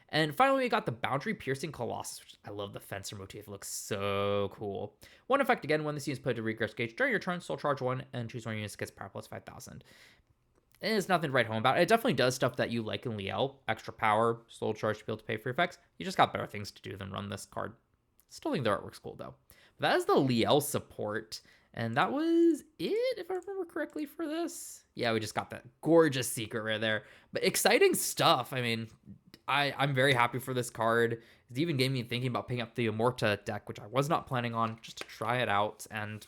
Speaker 1: And finally, we got the Boundary Piercing Colossus, which I love the Fencer motif. It looks so cool. One effect again, when this unit is put to regress gauge during your turn, soul charge 1 and choose one unit that gets power plus 5,000. There's nothing to write home about. It definitely does stuff that you like in Liel. Extra power, soul charge to be able to pay for your effects. You just got better things to do than run this card. Still think the artwork's cool though. But that is the Liel support. And that was it, if I remember correctly, for this. Yeah, we just got that gorgeous secret right there. But exciting stuff. I mean, I'm very happy for this card. It even gave me thinking about picking up the Amorta deck, which I was not planning on, just to try it out. And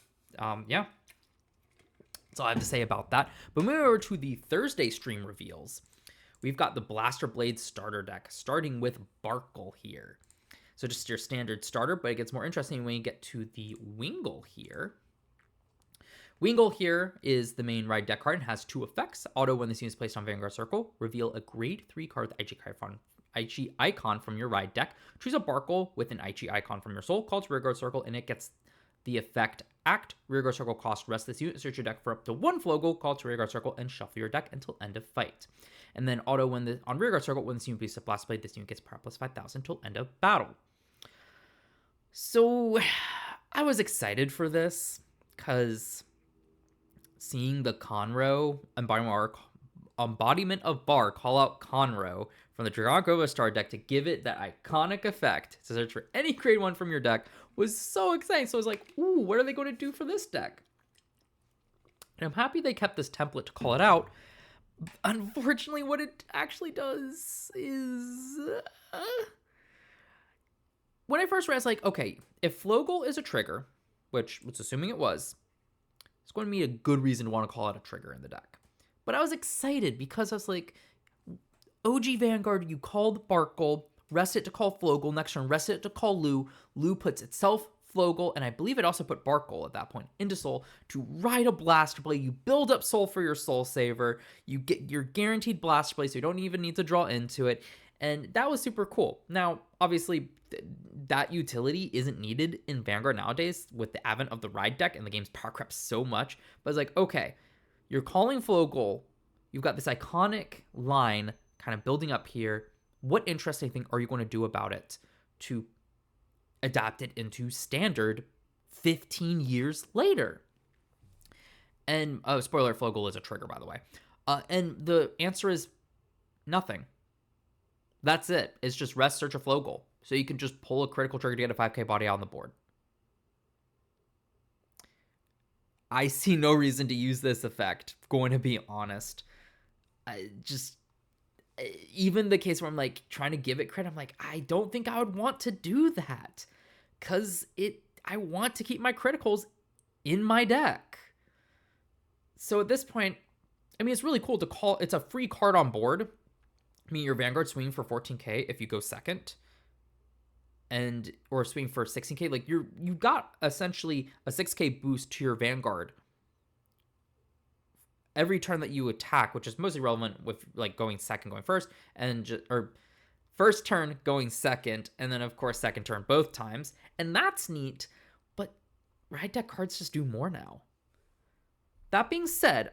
Speaker 1: yeah, that's all I have to say about that. But moving over to the Thursday stream reveals, we've got the Blaster Blade starter deck, starting with Barkle here. So just your standard starter, but it gets more interesting when you get to the Wingle here. Wingle here is the main ride deck card and has 2 effects. Auto, when this unit is placed on Vanguard Circle, reveal a grade 3 card with IG icon from your ride deck. Choose a Barkle with an IG icon from your soul, call to Rearguard Circle, and it gets the effect Act. Rearguard Circle cost rest this unit, search your deck for up to 1 Flogel, call to Rearguard Circle, and shuffle your deck until end of fight. And then auto, on Rearguard Circle, when this unit plays a Blast Blade, this unit gets power plus 5,000 until end of battle. So I was excited for this because seeing the Conroe embodiment of Bar call out Conroe from the Dragonic Robostar deck to give it that iconic effect to search for any grade 1 from your deck was so exciting. So I was like, ooh, what are they going to do for this deck? And I'm happy they kept this template to call it out. Unfortunately, what it actually does is... when I first read, I was like, okay, if Flogel is a trigger, which was assuming it was, it's going to be a good reason to want to call out a trigger in the deck. But I was excited because I was like, OG Vanguard, you called Barkle, rest it to call Flogel, next turn rest it to call Lu. Lu puts itself, Flogel, and I believe it also put Barkle at that point into Soul to ride a Blaster Blade. You build up Soul for your Soul Saver. You get your guaranteed Blaster Blade, so you don't even need to draw into it. And that was super cool. Now, obviously, that utility isn't needed in Vanguard nowadays with the advent of the ride deck and the game's power crept so much. But it's like, okay, you're calling Flogel. You've got this iconic line kind of building up here. What interesting thing are you going to do about it to adapt it into standard 15 years later? And spoiler, Flogel is a trigger, by the way. And the answer is nothing. That's it. It's just rest, search, or Flogel. So you can just pull a critical trigger to get a 5k body out on the board. I see no reason to use this effect, going to be honest. Even the case where I'm like trying to give it credit, I'm like, I don't think I would want to do that. Because I want to keep my criticals in my deck. So at this point, I mean, it's really cool to call. It's a free card on board. I mean, your Vanguard swing for 14k if you go second, or swing for 16k. Like you got essentially a 6k boost to your Vanguard every turn that you attack, which is mostly relevant with like going second, going first, or first turn going second, and then of course second turn both times, and that's neat. But ride deck cards just do more now. That being said,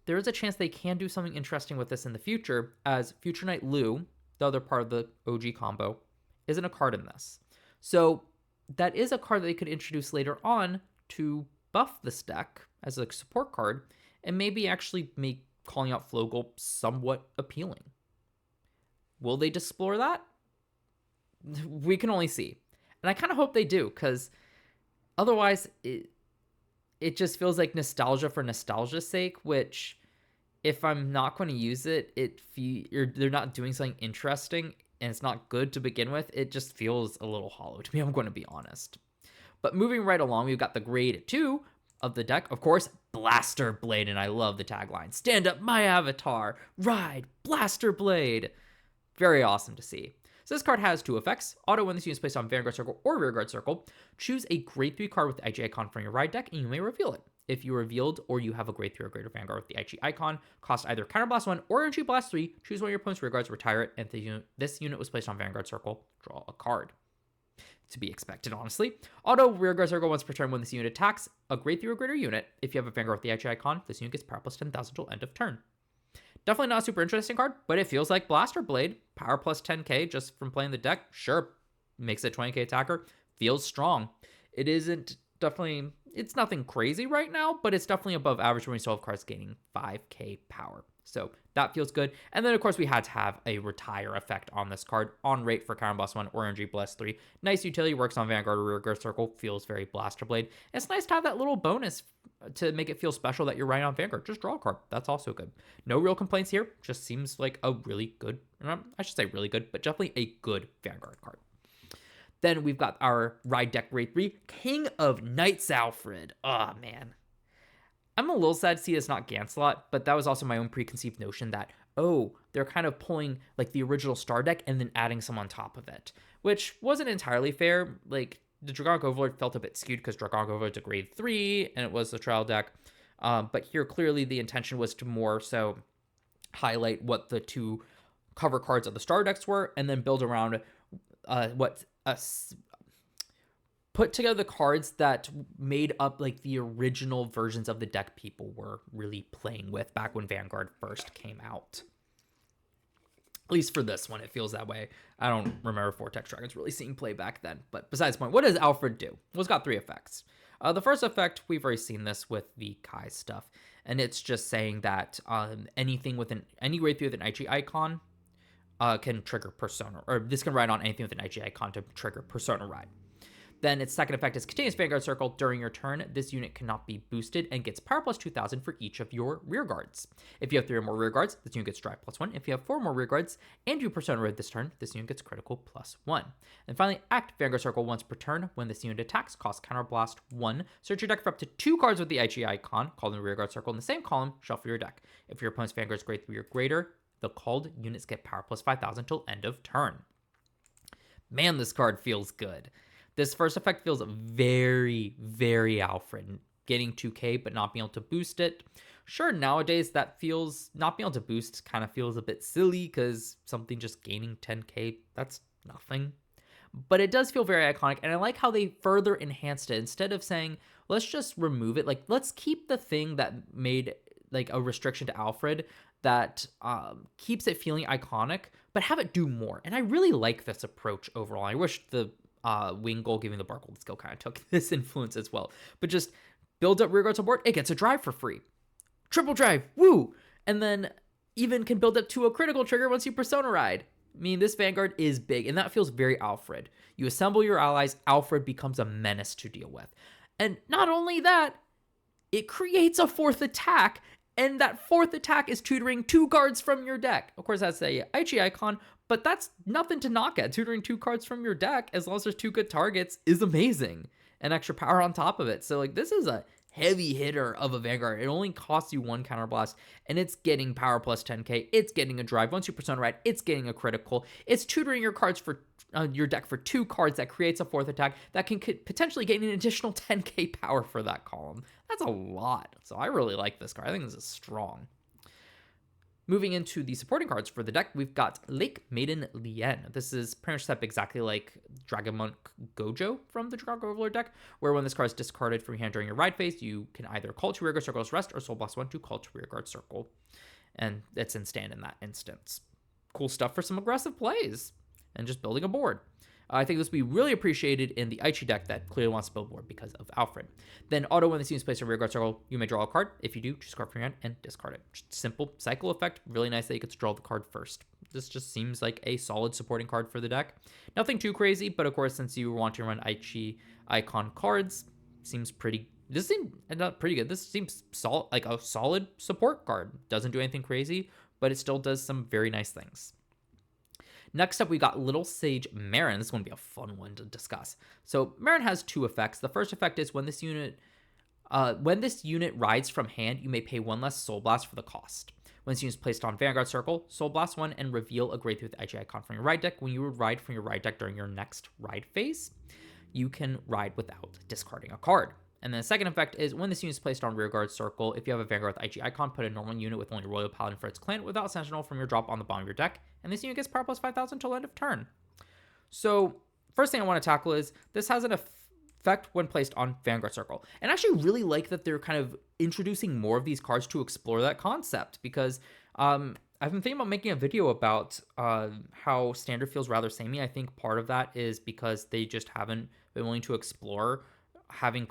Speaker 1: there is a chance they can do something interesting with this in the future, as Future Knight Lu, the other part of the OG combo, isn't a card in this. So that is a card that they could introduce later on to buff this deck as a support card, and maybe actually make calling out Flogel somewhat appealing. Will they explore that? We can only see. And I kind of hope they do, because otherwise it just feels like nostalgia for nostalgia's sake, which if I'm not going to use it, they're not doing something interesting and it's not good to begin with, it just feels a little hollow to me, I'm going to be honest. But moving right along, we've got the grade 2 of the deck, of course, Blaster Blade, and I love the tagline. Stand up my avatar, ride Blaster Blade. Very awesome to see. So this card has 2 effects. Auto, when this unit is placed on Vanguard Circle or Rearguard Circle, choose a grade 3 card with the IG icon from your ride deck, and you may reveal it. If you revealed or you have a grade 3 or greater Vanguard with the IG icon, cost either Counterblast 1 or Energy Blast 3, choose one of your opponent's rearguards, retire it, and if this unit was placed on Vanguard Circle, draw a card. To be expected, honestly. Auto, Rearguard Circle once per turn when this unit attacks a grade 3 or greater unit. If you have a Vanguard with the IG icon, this unit gets power plus 10,000 till end of turn. Definitely not a super interesting card, but it feels like Blaster Blade. Power plus 10k just from playing the deck. Sure, makes it 20k attacker. Feels strong. It isn't definitely, it's nothing crazy right now, but it's definitely above average when we still have cards gaining 5k power. So that feels good. And then, of course, we had to have a retire effect on this card. On rate for Counterblast 1 or Energy Blast 3. Nice utility, works on Vanguard or Rearguard Circle. Feels very Blaster Blade. And it's nice to have that little bonus to make it feel special that you're right on Vanguard. Just draw a card. That's also good. No real complaints here. Just seems like a really good, I should say really good, but definitely a good Vanguard card. Then we've got our ride deck grade 3, King of Knights Alfred. Oh, man. I'm a little sad to see it's not Ganslot, but that was also my own preconceived notion that, oh, they're kind of pulling like the original Star deck and then adding some on top of it, which wasn't entirely fair. Like the Dragonic Overlord felt a bit skewed because Dragonic Overlord's a grade 3 and it was the trial deck. But here clearly the intention was to more so highlight what the 2 cover cards of the Star decks were and then build around put together the cards that made up like the original versions of the deck people were really playing with back when Vanguard first came out. At least for this one, it feels that way. I don't remember Vortex Dragons really seeing play back then. But besides the point, what does Alfred do? Well, it's got 3 effects. The first effect, we've already seen this with the Kai stuff. And it's just saying that anything with any grade 3 with an IG icon can trigger Persona. Or this can ride on anything with an IG icon to trigger Persona Ride. Then its second effect is continuous Vanguard Circle. During your turn, this unit cannot be boosted and gets power plus 2,000 for each of your rear guards. If you have 3 or more rear guards, this unit gets drive plus 1. If you have 4 more rear guards and you Persona Ride this turn, this unit gets critical plus 1. And finally, act Vanguard Circle once per turn. When this unit attacks, cost Counterblast 1. Search your deck for up to 2 cards with the IG icon, called in the rear guard circle in the same column, shuffle your deck. If your opponent's Vanguard's grade 3 or greater, the called units get power plus 5,000 till end of turn. Man, this card feels good. This first effect feels very, very Alfred. Getting 2k but not being able to boost it. Sure, nowadays that feels, not being able to boost kind of feels a bit silly because something just gaining 10k, that's nothing. but it does feel very iconic. And I like how they further enhanced it. Instead of saying, let's just remove it, like, let's keep the thing that made like a restriction to Alfred that keeps it feeling iconic, but have it do more. And I really like this approach overall. I wish the wing goal giving the Barkle skill kind of took this influence as well. But just build up rearguard support, it gets a drive for free. Triple drive, woo! And then even can build up to a critical trigger once you Persona Ride. I mean, this Vanguard is big, and that feels very Alfred. You assemble your allies, Alfred becomes a menace to deal with. And not only that, it creates a fourth attack, and that fourth attack is tutoring 2 cards from your deck. Of course, that's a Aichi icon, but that's nothing to knock at. Tutoring 2 cards from your deck, as long as there's 2 good targets, is amazing. And extra power on top of it. So, like, this is a heavy hitter of a Vanguard. It only costs you 1 counterblast, and it's getting power plus 10k. It's getting a drive. Once you Persona Ride, it's getting a critical. It's tutoring your cards for your deck for 2 cards that creates a fourth attack that can potentially gain an additional 10k power for that column. That's a lot. So I really like this card. I think this is strong. Moving into the supporting cards for the deck, we've got Lake Maiden Lien. This is pretty much set up exactly like Dragon Monk Gojo from the Dragon Overlord deck, where when this card is discarded from your hand during your ride phase, you can either call to Rearguard Circle's Rest or Soul Blast 1 to call to Rearguard Circle. And it's in stand in that instance. Cool stuff for some aggressive plays and just building a board. I think this would be really appreciated in the Aichi deck that clearly wants to build board because of Alfred. Then auto, when this unit is placed in Rearguard Circle, you may draw a card. If you do, choose a card from your hand and discard it. Just simple cycle effect. Really nice that you get to draw the card first. This just seems like a solid supporting card for the deck. Nothing too crazy, but of course, since you want to run Aichi icon cards, seems pretty. This seems not pretty good. This seems like a solid support card. Doesn't do anything crazy, but it still does some very nice things. Next up, we got Little Sage Marin. This is going to be a fun one to discuss. So Marin has 2 effects. The first effect is when this unit rides from hand, you may pay 1 less Soul Blast for the cost. When this unit is placed on Vanguard Circle, Soul Blast 1 and reveal a grade 3 with the Aichi icon from your ride deck. When you would ride from your ride deck during your next ride phase, you can ride without discarding a card. And then the second effect is when this unit is placed on Rearguard Circle, if you have a Vanguard with Aichi icon, put a normal unit with only Royal Paladin for its clan without Sentinel from your drop on the bottom of your deck, and this unit gets power plus 5,000 till end of turn. So first thing I want to tackle is this has an effect when placed on Vanguard Circle. And I actually really like that they're kind of introducing more of these cards to explore that concept, because I've been thinking about making a video about how Standard feels rather samey. I think part of that is because they just haven't been willing to explore having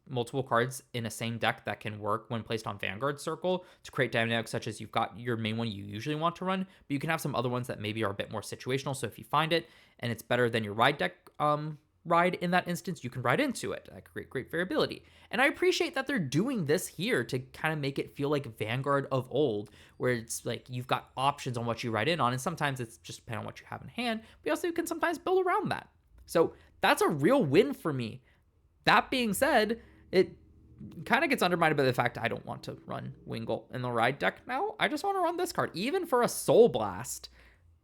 Speaker 1: multiple cards in a same deck that can work when placed on Vanguard Circle to create dynamics such as you've got your main one you usually want to run, but you can have some other ones that maybe are a bit more situational. So if you find it and it's better than your ride deck ride in that instance, you can ride into it. That create great variability. And I appreciate that they're doing this here to kind of make it feel like Vanguard of old, where it's like you've got options on what you ride in on, and sometimes it's just depending on what you have in hand, but you also can sometimes build around that. So that's a real win for me. That being said, it kind of gets undermined by the fact I don't want to run Wingull in the ride deck now. I just want to run this card. Even for a Soul Blast,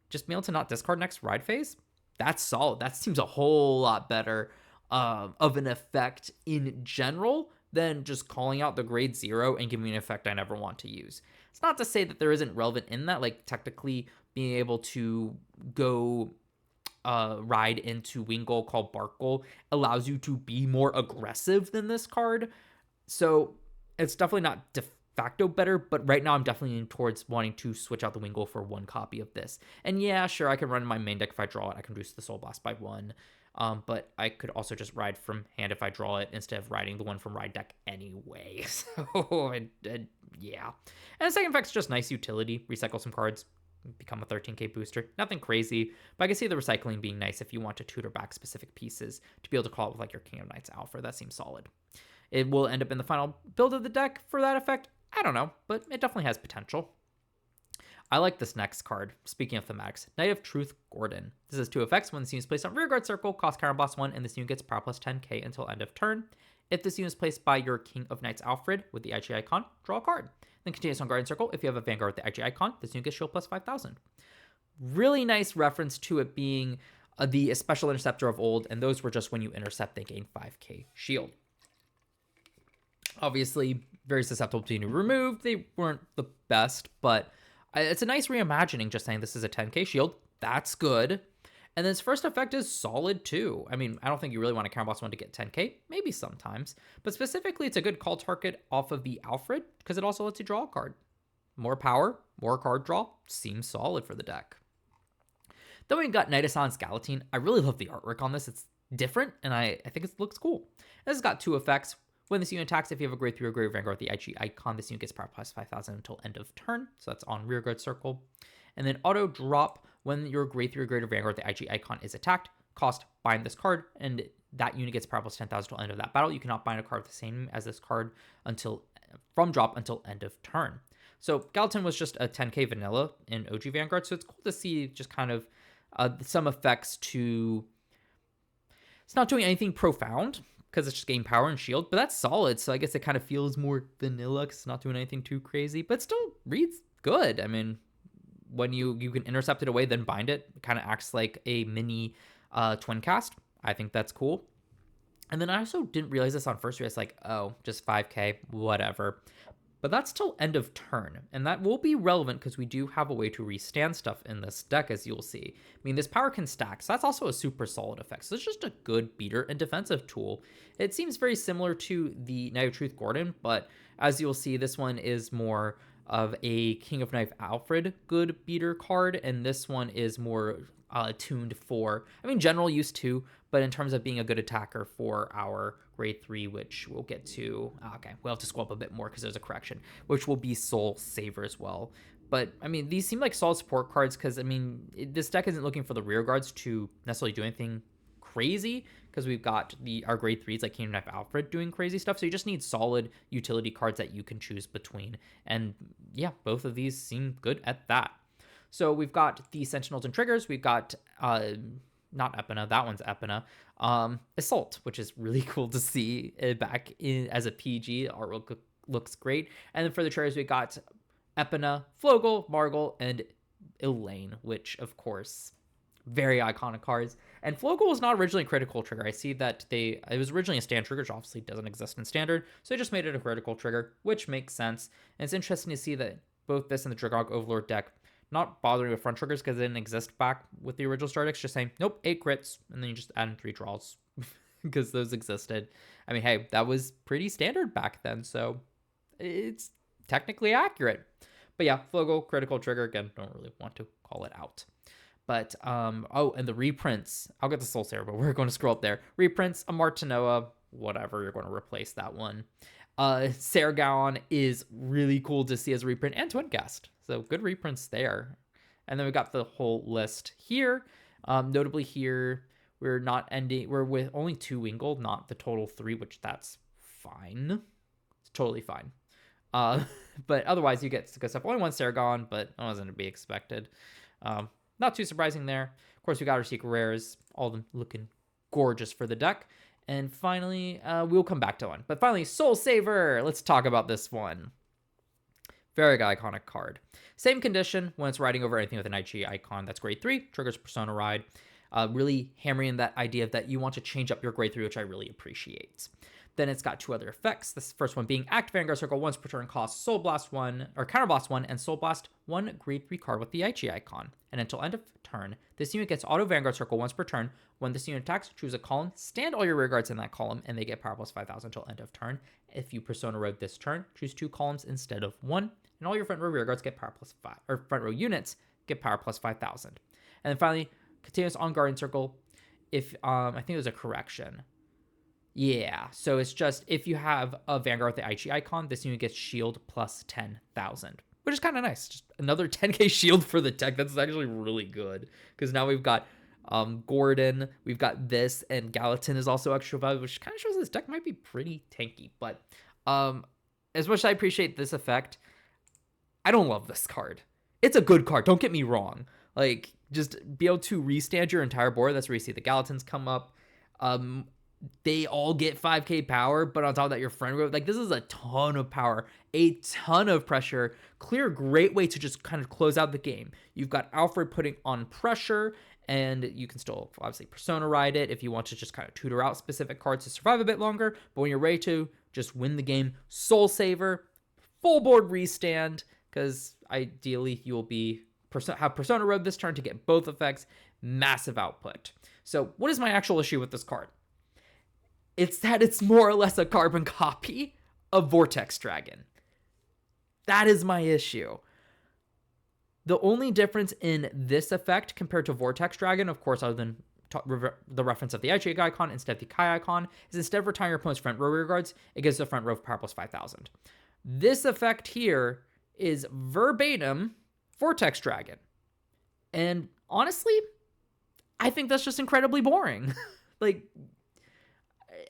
Speaker 1: just being able to not discard next ride phase, that's solid. That seems a whole lot better of an effect in general than just calling out the grade 0 and giving me an effect I never want to use. It's not to say that there isn't relevant in that, like technically being able to go ride into Wingull called Barkle allows you to be more aggressive than this card. So it's definitely not de facto better, but right now I'm definitely leaning towards wanting to switch out the Wingull for 1 copy of this. And yeah, sure, I can run my main deck if I draw it. I can reduce the Soul Blast by 1. But I could also just ride from hand if I draw it instead of riding the one from ride deck anyway. So, yeah. And the second effect's just nice utility. Recycle some cards, become a 13k booster. Nothing crazy, but I can see the recycling being nice if you want to tutor back specific pieces to be able to call it with like your King of Knights Alpha. That seems solid. It will end up in the final build of the deck for that effect. I don't know, but it definitely has potential. I like this next card. Speaking of thematics, Knight of Truth Gordon. This has 2 effects. When this unit is placed on Rearguard Circle, cost counterblast 1, and this unit gets power plus 10k until end of turn. If this unit is placed by your King of Knights Alfred with the Aichi icon, draw a card. Then continues on Guardian Circle. If you have a Vanguard with the Aichi icon, this unit gets shield plus 5,000. Really nice reference to it being the special interceptor of old, and those were just when you intercept, they gain 5k shield. Obviously, very susceptible to being removed. They weren't the best, but it's a nice reimagining, just saying this is a 10k shield. That's good. And then its first effect is solid too. I mean, I don't think you really want to counterblast one to get 10k, maybe sometimes. But specifically, it's a good call target off of the Alfred because it also lets you draw a card. More power, more card draw, seems solid for the deck. Then we got Knight Assassin's Galatine. I really love the artwork on this. It's different, and I think it looks cool. This has got 2 effects. When this unit attacks, if you have a grade 3 or grade Vanguard with the IG icon, this unit gets power plus 5,000 until end of turn. So that's on rearguard circle. And then auto drop when your grade 3 or greater Vanguard with the IG icon is attacked. Cost, bind this card, and that unit gets power plus 10,000 until end of that battle. You cannot bind a card with the same as this card from drop until end of turn. So Galatine was just a 10k vanilla in OG Vanguard, so it's cool to see just kind of some effects to... It's not doing anything profound, because it's just getting power and shield, but that's solid, so I guess it kind of feels more vanilla because it's not doing anything too crazy, but still reads good. I mean, when you can intercept it away, then bind it, it kind of acts like a mini twin cast. I think that's cool. And then I also didn't realize this on first read. It's like, oh, just 5k, whatever. But that's till end of turn, and that will be relevant because we do have a way to restand stuff in this deck, as you'll see. I mean, this power can stack, so that's also a super solid effect. So it's just a good beater and defensive tool. It seems very similar to the Knight of Truth Gordon, but as you'll see, this one is more of a King of Knife Alfred good beater card, and this one is more tuned for, I mean, general use too, but in terms of being a good attacker for our grade 3, which we'll get to. Okay, we'll have to scroll up a bit more because there's a correction, which will be Soul Saver as well. But I mean, these seem like solid support cards because I mean, this deck isn't looking for the rear guards to necessarily do anything crazy because we've got our grade 3s like King of Knife Alfred doing crazy stuff. So you just need solid utility cards that you can choose between. And yeah, both of these seem good at that. So we've got the Sentinels and Triggers. We've got not Epina, that one's Epina. Assault, which is really cool to see back in as a PG. Artwork looks great. And then for the triggers, we got Epina, Flogel, Margol, and Elaine, which of course, very iconic cards. And Flogel was not originally a critical trigger. I see that it was originally a stand trigger, which obviously doesn't exist in standard. So they just made it a critical trigger, which makes sense. And it's interesting to see that both this and the Dragog Overlord deck not bothering with front triggers because it didn't exist back with the original Star decks, just saying, nope, 8 crits, and then you just add in 3 draws because those existed. I mean, hey, that was pretty standard back then, so it's technically accurate. But yeah, Flogel, critical trigger, again, don't really want to call it out. But, oh, and the reprints, I'll get the Soul Saver, but we're going to scroll up there. Reprints, a Martinoa, whatever, you're going to replace that one. Sergaon is really cool to see as a reprint, and Twincast. So good reprints there. And then we got the whole list here. Notably here, we're with only 2 Wingold, not the total 3, which that's fine. It's totally fine. But otherwise you get good stuff. Only 1 Sergaon, but that wasn't to be expected. Not too surprising there. Of course, we got our secret rares, all of them looking gorgeous for the deck. And finally, we'll come back to one. But finally, Soul Saver. Let's talk about this one. Very iconic card. Same condition when it's riding over anything with an IG icon. That's grade 3. Triggers Persona Ride. Really hammering in that idea that you want to change up your grade 3, which I really appreciate. Then it's got 2 other effects. This first one being Act Vanguard Circle once per turn, costs Soul Blast 1, or Counter Blast 1, and Soul Blast 1 grade 3 card with the IG icon. And until end of turn, this unit gets Auto Vanguard Circle once per turn. When this unit attacks, choose a column, stand all your rear guards in that column, and they get power plus 5,000 until end of turn. If you Persona Road this turn, choose 2 columns instead of 1, and all your front row rear guards get power plus 5, or front row units get power plus 5,000. And then finally, continuous on Guardian Circle. If I think it was a correction. Yeah, so it's just if you have a Vanguard with the IG icon, this unit gets shield plus 10,000, which is kind of nice. Just another 10k shield for the deck. That's actually really good because now we've got Gordon, we've got this, and Galatine is also extra value, which kind of shows this deck might be pretty tanky. But as much as I appreciate this effect, I don't love this card. It's a good card, don't get me wrong. Like, just be able to restand your entire board. That's where you see the Galatines come up. They all get 5k power, but on top of that, your friend row, like, this is a ton of power, a ton of pressure. Clear, great way to just kind of close out the game. You've got Alfred putting on pressure, and you can still obviously Persona Ride it if you want to just kind of tutor out specific cards to survive a bit longer. But when you're ready to just win the game, Soul Saver, full board restand, because ideally you will have Persona Road this turn to get both effects. massive output. So what is my actual issue with this card? It's that it's more or less a carbon copy of Vortex Dragon. That is my issue. The only difference in this effect compared to Vortex Dragon, of course, other than the reference of the Ichi icon instead of the Kai icon, is instead of retiring your opponent's front row rear guards, it gives the front row power plus 5,000. This effect here is verbatim Vortex Dragon. And honestly, I think that's just incredibly boring.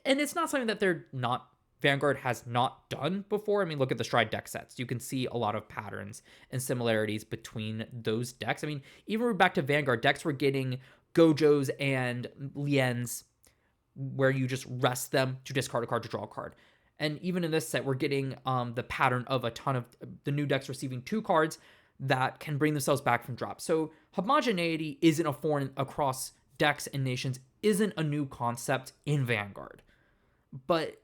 Speaker 1: And it's not something that Vanguard has not done before. I mean, look at the Stride deck sets. You can see a lot of patterns and similarities between those decks. I mean, even back to Vanguard, decks were getting Gojos and Liens where you just rest them to discard a card to draw a card. And even in this set, we're getting the pattern of a ton of the new decks receiving 2 cards that can bring themselves back from drop. So homogeneity isn't a foreign across decks and nations, isn't a new concept in Vanguard. But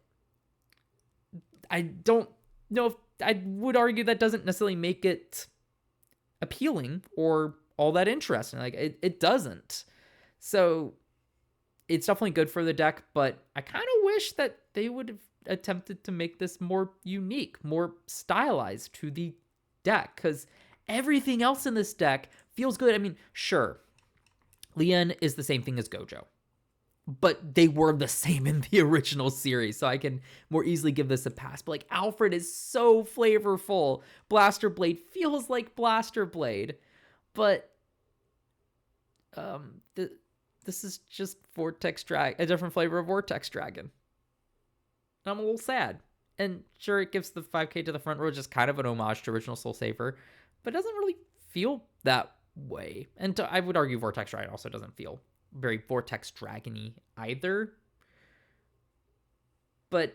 Speaker 1: I don't know if I would argue that doesn't necessarily make it appealing or all that interesting. Like it doesn't. So it's definitely good for the deck, but I kind of wish that they would have attempted to make this more unique, more stylized to the deck, because everything else in this deck feels good. I mean, sure, Lien is the same thing as Gojo, but they were the same in the original series, so I can more easily give this a pass. But like Alfred is so flavorful. Blaster Blade feels like Blaster Blade, but this is just Vortex Dragon, a different flavor of Vortex Dragon. I'm a little sad. And sure, it gives the 5k to the front row just kind of an homage to original Soul Saver, but it doesn't really feel that way. And I would argue Vortex Dragon also doesn't feel very Vortex Dragon-y either. But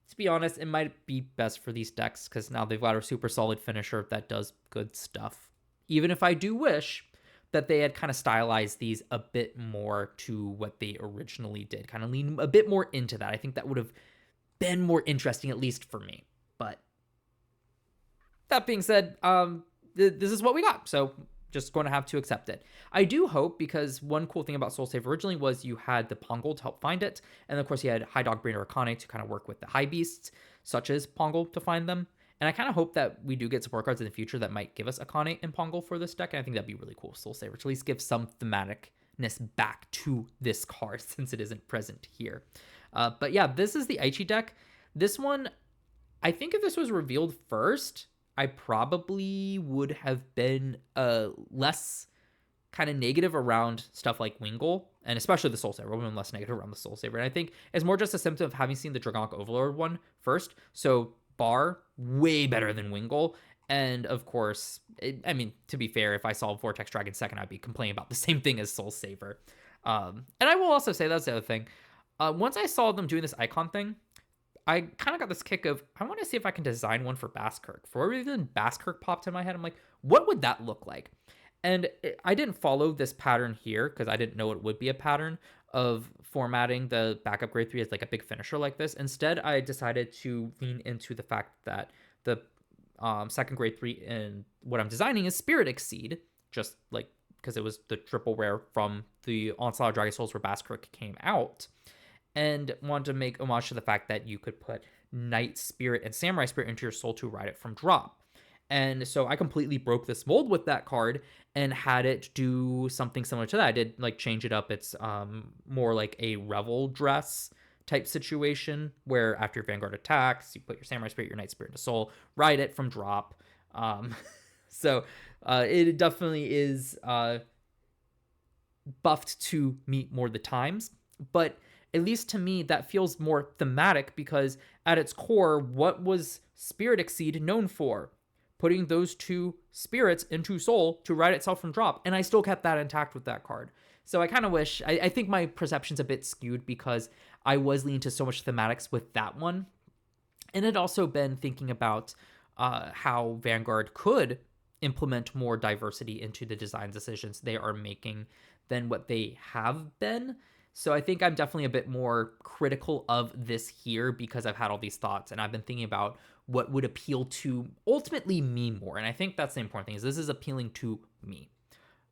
Speaker 1: to be honest, it might be best for these decks because now they've got a super solid finisher that does good stuff. Even if I do wish that they had kind of stylized these a bit more to what they originally did, kind of lean a bit more into that. I think that would have been more interesting, at least for me. But that being said, this is what we got, so just going to have to accept it. I do hope, because one cool thing about Soul Save originally was you had the Pongal to help find it, and of course you had High Dog Brain or Akane to kind of work with the high beasts, such as Pongal, to find them. And I kind of hope that we do get support cards in the future that might give us Akane and Pongal for this deck, and I think that'd be really cool, Soul Saver, to at least give some thematicness back to this card since it isn't present here. But yeah, this is the Aichi deck. This one, I think if this was revealed first, I probably would have been less kind of negative around stuff like Wingull, and especially the Soul Saver. I would have been less negative around the Soul Saver. And I think it's more just a symptom of having seen the Dragonic Overlord one first. So Bar, way better than Wingull. And of course, I mean, to be fair, if I saw Vortex Dragon second, I'd be complaining about the same thing as Soul Saver. And I will also say, that's the other thing. Once I saw them doing this icon thing, I kind of got this kick of, I want to see if I can design one for Basskirk. For whatever reason, Basskirk popped in my head. I'm like, what would that look like? And I didn't follow this pattern here because I didn't know it would be a pattern of formatting the backup grade 3 as like a big finisher like this. Instead, I decided to lean into the fact that the second grade 3 and what I'm designing is Spirit Exceed, just like because it was the triple rare from the Onslaught of Dragon Souls where Basskirk came out. And wanted to make homage to the fact that you could put Knight Spirit and Samurai Spirit into your soul to ride it from drop. And so I completely broke this mold with that card and had it do something similar to that. I did like change it up. It's more like a Revel dress type situation where after your Vanguard attacks, you put your Samurai Spirit, your Knight Spirit into soul, ride it from drop. So it definitely is buffed to meet more the times. But at least to me, that feels more thematic because at its core, what was Spirit Exceed known for? Putting those two spirits into soul to ride itself from drop. And I still kept that intact with that card. So I kind of wish, I think my perception's a bit skewed because I was leaning to so much thematics with that one. And it also been thinking about how Vanguard could implement more diversity into the design decisions they are making than what they have been. So I think I'm definitely a bit more critical of this here because I've had all these thoughts and I've been thinking about what would appeal to ultimately me more. And I think that's the important thing, is this is appealing to me.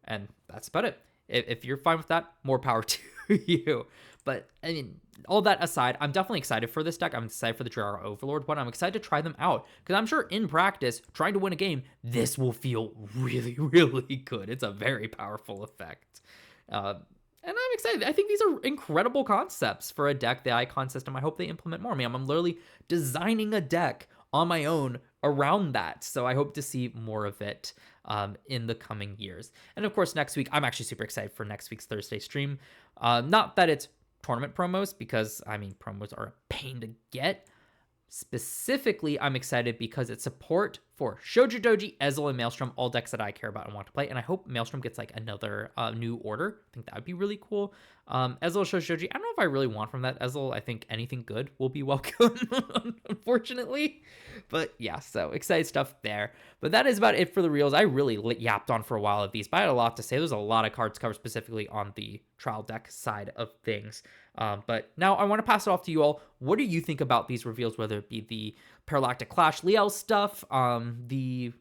Speaker 1: And that's about it. If you're fine with that, more power to you. But I mean, all that aside, I'm definitely excited for this deck. I'm excited for the Triara Overlord one. I'm excited to try them out because I'm sure in practice, trying to win a game, this will feel really, really good. It's a very powerful effect. And I'm excited. I think these are incredible concepts for a deck, the Icon system. I hope they implement more. Man, I'm literally designing a deck on my own around that. So I hope to see more of it in the coming years. And of course, next week, I'm actually super excited for next week's Thursday stream. Not that it's tournament promos, because I mean, promos are a pain to get. Specifically, I'm excited because it's support for Shoujo Doji, Ezel, and Maelstrom, all decks that I care about and want to play. And I hope Maelstrom gets like another new order. I think that would be really cool. Ezel, Shoujo Doji, I don't know if I really want from that Ezel. I think anything good will be welcome, unfortunately. But yeah, so excited stuff there. But that is about it for the reels. I really yapped on for a while of these, but I had a lot to say. There's a lot of cards covered specifically on the trial deck side of things. But now I want to pass it off to you all. What do you think about these reveals, whether it be the Paralactic Clash Liel stuff, the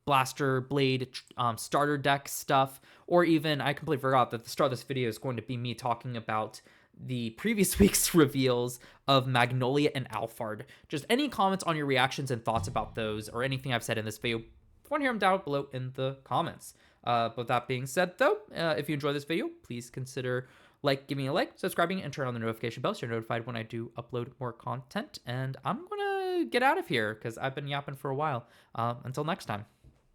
Speaker 1: Blaster Blade starter deck stuff, or even, I completely forgot that the start of this video is going to be me talking about the previous week's reveals of Magnolia and Alphard. Just any comments on your reactions and thoughts about those, or anything I've said in this video, I want to hear them down below in the comments. But that being said, though, if you enjoyed this video, please consider giving a like, subscribing, and turn on the notification bell so you're notified when I do upload more content. And I'm gonna get out of here because I've been yapping for a while. Until next time.